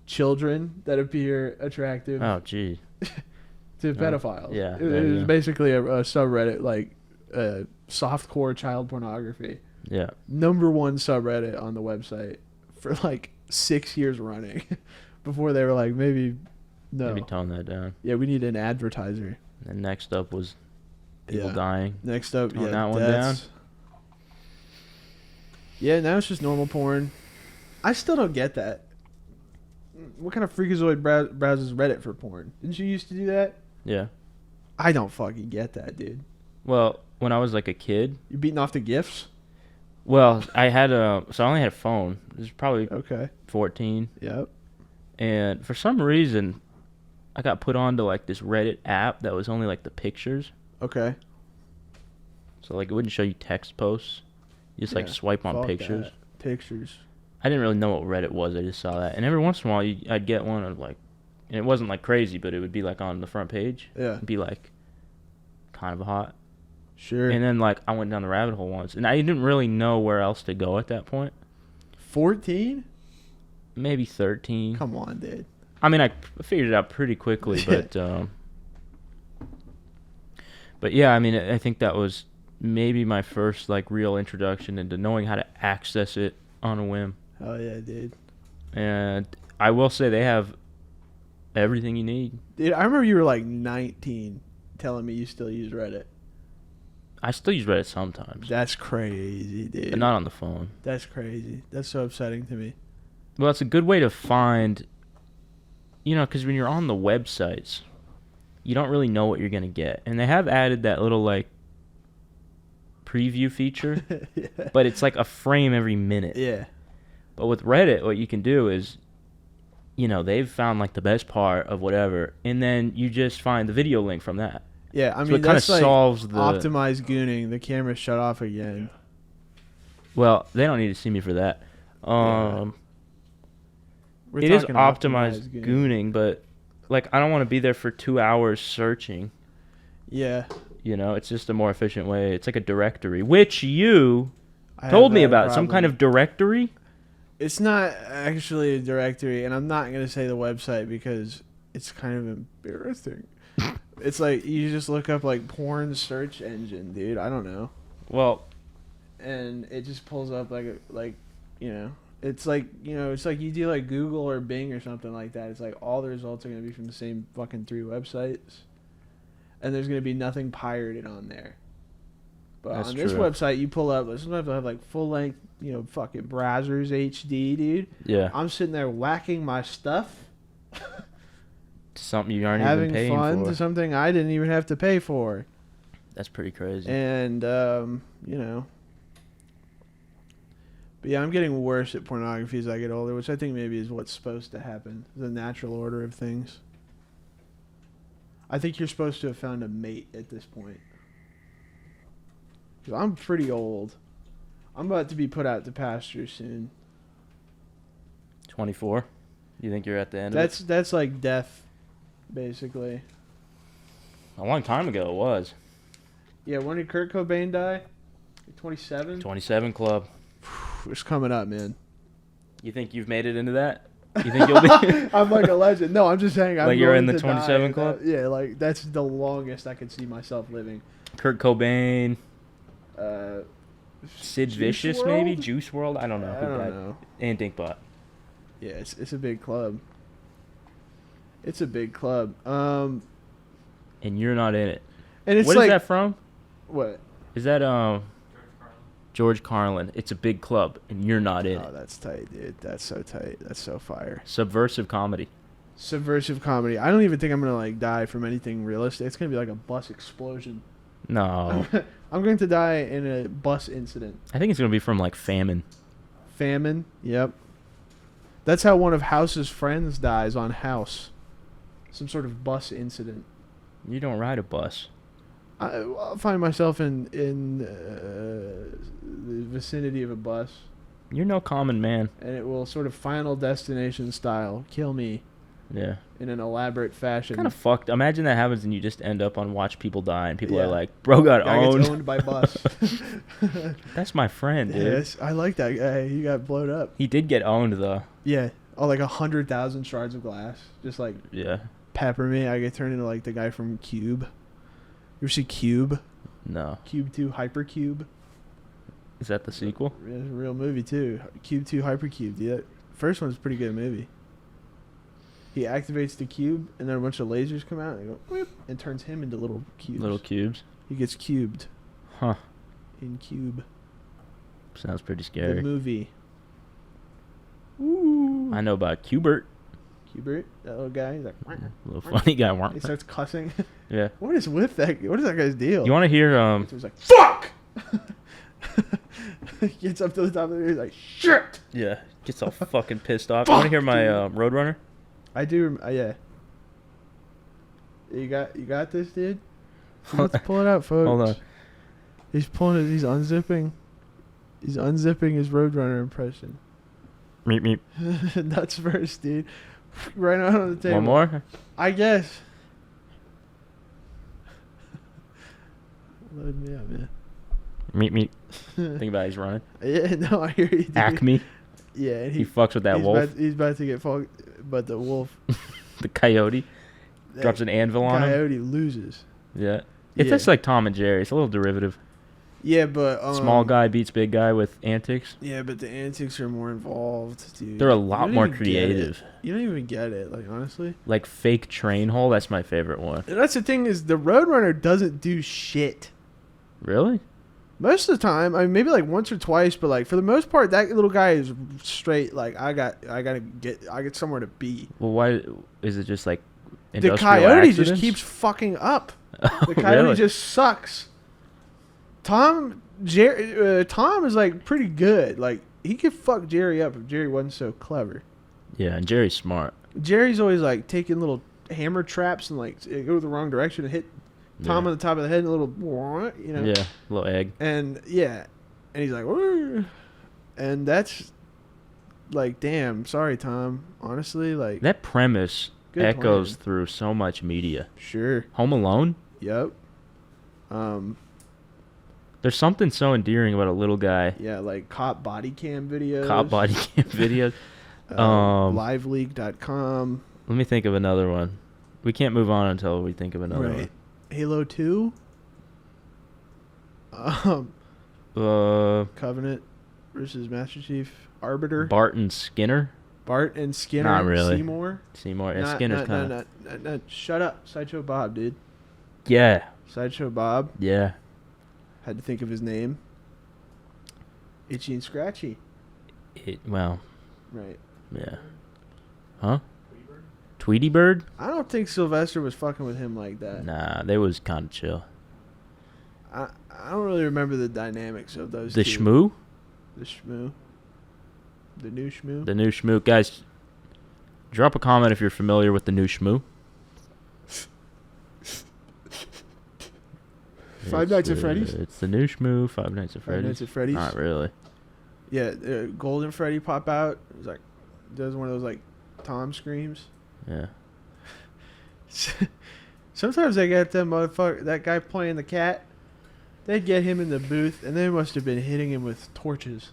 children that appear attractive Oh, gee. to pedophiles. yeah, It there you was go. basically a subreddit like softcore child pornography. Yeah. Number one subreddit on the website for like 6 years running before they were like, maybe Maybe tone that down. Yeah, we need an advertiser. And next up was people Yeah. dying. Next up, Tone yeah, that one deaths. Yeah, now it's just normal porn. I still don't get that. What kind of freakazoid browses Reddit for porn? Didn't you used to do that? Yeah. I don't fucking get that, dude. Well, when I was like a kid, You beating off the gifs? well, I only had a phone. It was probably Okay. 14. Yep. And for some reason, I got put onto like this Reddit app that was only like the pictures. Okay. So like it wouldn't show you text posts. You just like Yeah, swipe on fuck pictures. that. Pictures. I didn't really know what Reddit was. I just saw that. And every once in a while, I'd get one of like, and it wasn't like crazy, but it would be like on the front page. Yeah. It'd be like kind of hot. Sure. And then like I went down the rabbit hole once, and I didn't really know where else to go at that point. 14? Maybe 13. Come on, dude. I mean, I figured it out pretty quickly, but yeah, I mean, I think that was maybe my first like real introduction into knowing how to access it on a whim. Oh yeah, dude. And I will say they have everything you need. Dude, I remember you were like 19 telling me you still use Reddit. I still use Reddit sometimes, That's crazy, dude. but not on the phone. That's crazy. That's so upsetting to me. Well, it's a good way to find, because when you're on the websites, you don't really know what you're going to get. And they have added that little, like, preview feature, Yeah. but it's like a frame every minute. Yeah. But with Reddit, what you can do is, they've found, like, the best part of whatever, and then you just find the video link from that. Yeah, I So mean, it kind of that's like solves the... optimized gooning. The camera shut off again. Well, they don't need to see me for that. We're It is talking optimized gooning, but like I don't want to be there for 2 hours searching. Yeah. It's just a more efficient way. It's like a directory, which you I told have me that about. Some problem. kind of directory? It's not actually a directory, and I'm not going to say the website because it's kind of embarrassing. It's like you just look up like porn search engine, dude. I don't know. Well, And it just pulls up it's like, it's like you do like Google or Bing or something like that. It's like all the results are going to be from the same fucking 3 websites. And there's going to be nothing pirated on there. But That's on this true. website, you pull up, sometimes they'll have like full length, fucking browsers HD, dude. yeah, I'm sitting there whacking my stuff, something you aren't having even paying fun for. to something I didn't even have to pay for. That's pretty crazy. And, But yeah, I'm getting worse at pornography as I get older, which I think maybe is what's supposed to happen. The natural order of things. I think you're supposed to have found a mate at this point. 'Cause I'm pretty old. I'm about to be put out to pasture soon. 24? You think you're at the end of it? That's like death, basically. A long time ago it was. Yeah, when did Kurt Cobain die? 27? 27 Club. It's coming up, man. You think you've made it into that? You think you'll be... I'm like a legend. No, I'm just saying. I'm Like you're in going the to die 27 at club? that- Yeah, like that's the longest I could see myself living. Kurt Cobain, Sid Juice Vicious WRLD? maybe? Juice World? I don't know. I who don't died. know. And Dinkbot. Yeah, it's a big club. It's a big club. And you're not in it. And it's What like is that from? what? Is that George Carlin. George Carlin. It's a big club, and you're not in Oh, it. that's tight, dude. That's so tight. That's so fire. Subversive comedy. Subversive comedy. I don't even think I'm gonna like die from anything realistic. It's gonna be like a bus explosion. No. I'm going to die in a bus incident. I think it's going to be from, like, famine. Famine. Yep. That's how one of House's friends dies on House. Some sort of bus incident. You don't ride a bus. I'll find myself in the vicinity of a bus, You're no common man. and it will sort of Final Destination style kill me Yeah. in an elaborate fashion. Kind of fucked. Imagine that happens and you just end up on Watch People Die, and people Yeah. are like, bro got Guy gets owned. owned by bus. That's my friend, dude. Yes, I like that guy. He got blowed up. He did get owned, though. Yeah. Oh, like 100,000 shards of glass. Just like Yeah. pepper me. I get turned into like the guy from Cube. You ever see Cube? No. Cube 2 Hypercube. Is that the sequel? It's a real movie too. Cube 2 Hypercube. Yeah. First one's a pretty good movie. He activates the cube, and then a bunch of lasers come out and go whip, and turns him into little cubes. Little cubes. He gets cubed Huh. in Cube. Sounds pretty The scary. movie. I know about Cubert. Cubert, that little guy. He's like, Little funny guy. he starts cussing. Yeah. What is with that? What is that guy's deal? You want to hear, He's like, fuck! He gets up to the top of the he's like, shit! yeah, gets all fucking pissed off. You want to hear my Roadrunner? I do, yeah. You got this, dude? Let's pull it out, folks. Hold on. He's pulling it, he's unzipping his Roadrunner impression. Meep, meep. Nuts first, dude. Right out on the table. One more? I guess. Load me up, man. Meep, meep. Think about it, he's running. Yeah, no, I hear you, dude. Acme. Yeah, and He fucks with that he's wolf. He's about to get fucked, but the wolf. The coyote. that Drops an anvil on him. Coyote loses. Yeah. It's Yeah. just like Tom and Jerry. It's a little derivative. Yeah, but Small guy beats big guy with antics. Yeah, but the antics are more involved, dude. They're a You lot don't more even get creative. it. You don't even get it, like honestly. Like fake train hole. That's my favorite one. And that's the thing is the Roadrunner doesn't do shit. Really? Most of the time, I mean, maybe like once or twice, but like for the most part, that little guy is straight. Like I get somewhere to be. Well, why is it just like The industrial coyote just accidents? keeps fucking up. Oh, The coyote really? just sucks. Tom is like pretty good. Like he could fuck Jerry up if Jerry wasn't so clever. Yeah, and Jerry's smart. Jerry's always like taking little hammer traps and like go the wrong direction and hit Tom Yeah. on the top of the head and a little, you know. Yeah, little egg. And yeah, and he's like, "Woo." And that's like, damn, sorry, Tom. Honestly, like, That premise Good echoes plan. through so much media. sure, Home Alone. yep, There's something so endearing about a little guy. yeah, like cop body cam videos, Cop body cam videos. liveleak.com, Let me think of another one. We can't move on until we think of another right? Halo 2, one. Covenant versus Master Chief Arbiter, Bart and Skinner. Bart and Skinner, Not really. Seymour. And Skinner's kind of. No, shut up, Sideshow Bob, dude. Yeah. Sideshow Bob. Yeah. Had to think of his name. Itchy and Scratchy. Well, Right. yeah. Huh? Tweety Bird? I don't think Sylvester was fucking with him like that. Nah, they was kind of chill. I don't really remember the dynamics of those The two. Shmoo? The Shmoo. The new Shmoo. The new Shmoo. Guys, drop a comment if you're familiar with the new Shmoo. Five Nights at Freddy's? It's the new Shmoo, Five Nights at Freddy's. Five Nights at Freddy's. Not really. Yeah, Golden Freddy pop out. It's like, does one of those like Tom screams. Yeah. Sometimes they get that guy playing the cat. They'd get him in the booth, and they must have been hitting him with torches.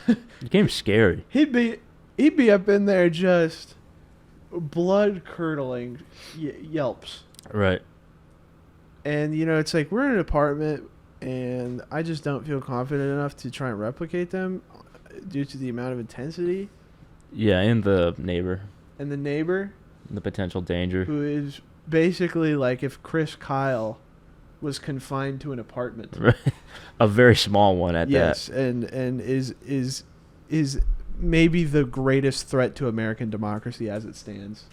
The game's scary. He'd be up in there just blood curdling yelps. Right. And you know, it's like we're in an apartment, and I just don't feel confident enough to try and replicate them due to the amount of intensity. Yeah, and the neighbor. And the neighbor, The potential danger. who is basically like if Chris Kyle was confined to an apartment. A very small one at Yes, and is maybe the greatest threat to American democracy as it stands.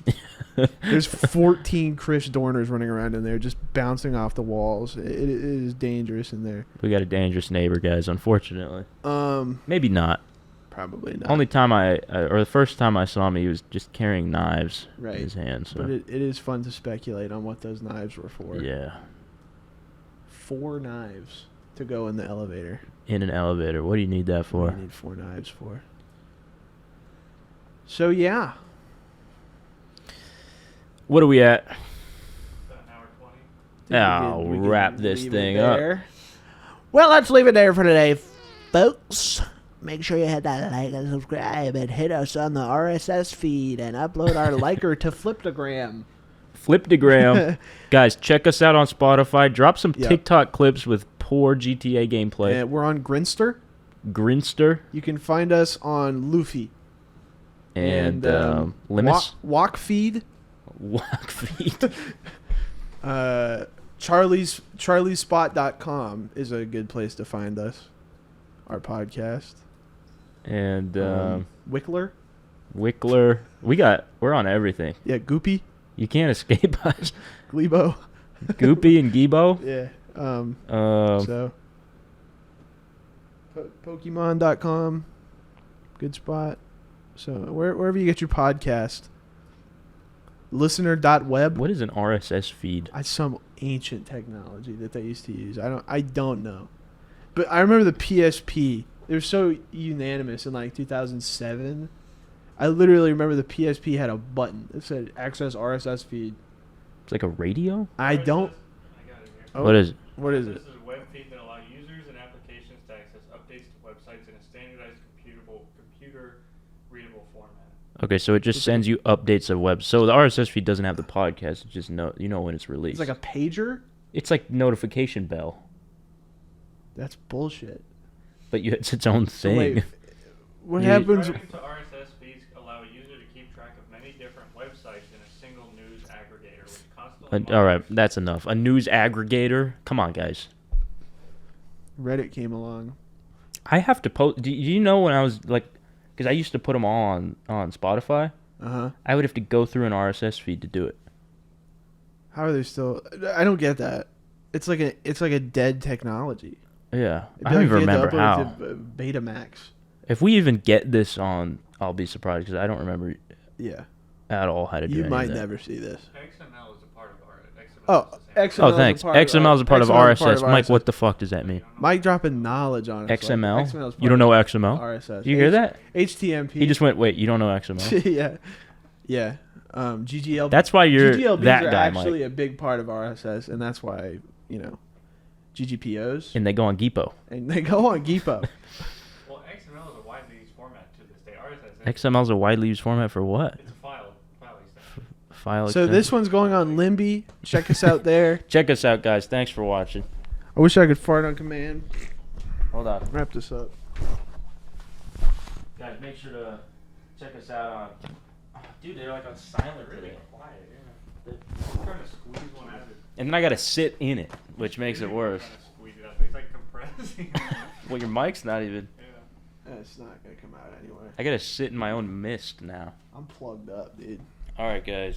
that. There's 14 Chris Dorners running around in there just bouncing off the walls. It is dangerous in there. We got a dangerous neighbor, guys, unfortunately. Maybe not. Probably not. Only time or the first time I saw him, he was just carrying knives Right. in his hands. So. But it is fun to speculate on what those knives were for. Yeah. 4 knives to go in the elevator. In an elevator. What do you need that for? What do you need 4 knives for? So, yeah. What are we at? About an hour 20. I'll We can wrap this leave it thing up. there. Well, let's leave it there for today, folks. Make sure you hit that like and subscribe and hit us on the RSS feed and upload our liker to Fliptogram. Fliptogram. Guys, check us out on Spotify. Drop some Yep. TikTok clips with poor GTA gameplay. And we're on Grinster. Grinster You can find us on Luffy. and Limus. Walk feed. Walk feet. Charliespot.com is a good place to find us. Our podcast. And Wickler. Wickler. We're on everything. Yeah, Goopy. You can't escape us. Glebo. Goopy and Gibo. Yeah. Um, So. Pokemon.com. Good spot. So wherever you get your podcast. Listener.web. what is an RSS feed? Some ancient technology that they used to use. I don't know. But I remember the PSP. They were so unanimous in like 2007. I literally remember the PSP had a button that said access RSS feed. It's like a radio? I don't. I got it here. Oh, What is it? What is it? This is a web feed that allows users and applications to access updates to websites in a standardized computer-readable format. Okay, so it just sends you updates of webs. So the RSS feed doesn't have the podcast. It just when it's It's released. like a pager. It's like notification bell, That's bullshit. but it's its own So thing. wait, what You- happens? Subscribing to RSS feeds allow a user to keep track of many different websites in a single news aggregator, which constantly All right, that's enough. A news aggregator. Come on, guys. Reddit came along. I have to post. Do you know when I was like, because I used to put them all on Spotify. I would have to go through an RSS feed to do it. How are they still? I don't get that. It's like a dead technology. Yeah, It'd I be don't like even if you had to remember upload how. it to, Betamax. If we even get this on, I'll be surprised because I don't remember Yeah. at all how to do You any might of that. never see this. XML is a part of XML. Oh, is the same. XML. Oh, thanks. XML is a part of RSS. Mike, what the fuck does that mean? Mike dropping knowledge on it. XML? XML is You don't know part XML? of RSS. Do you hear that? HTMP. He just went, wait, you don't know XML? yeah. Yeah. GGL. That's why you're GGLBs that are guy, actually Mike. a big part of RSS, and that's why, GGPOs. And they go on Gipo. And they go on Gipo. Well, XML is a widely used format to this day. RSS is XML is a widely used format for what? it's a file extension. File So extension? this one's going on Limby. Check us out there. Check us out, guys. Thanks for watching. I wish I could fart on command. Hold on. Wrap this up. Guys, make sure to check us out on... Dude, they're like on silent Really today. quiet, yeah. I'm trying to squeeze one out of it. And then I got to sit in it, which makes it worse. Trying to squeeze it out. It's like compressing. Well, your mic's not even... Yeah. It's not going to come out anyway. I got to sit in my own mist now. I'm plugged up, dude. All right, guys.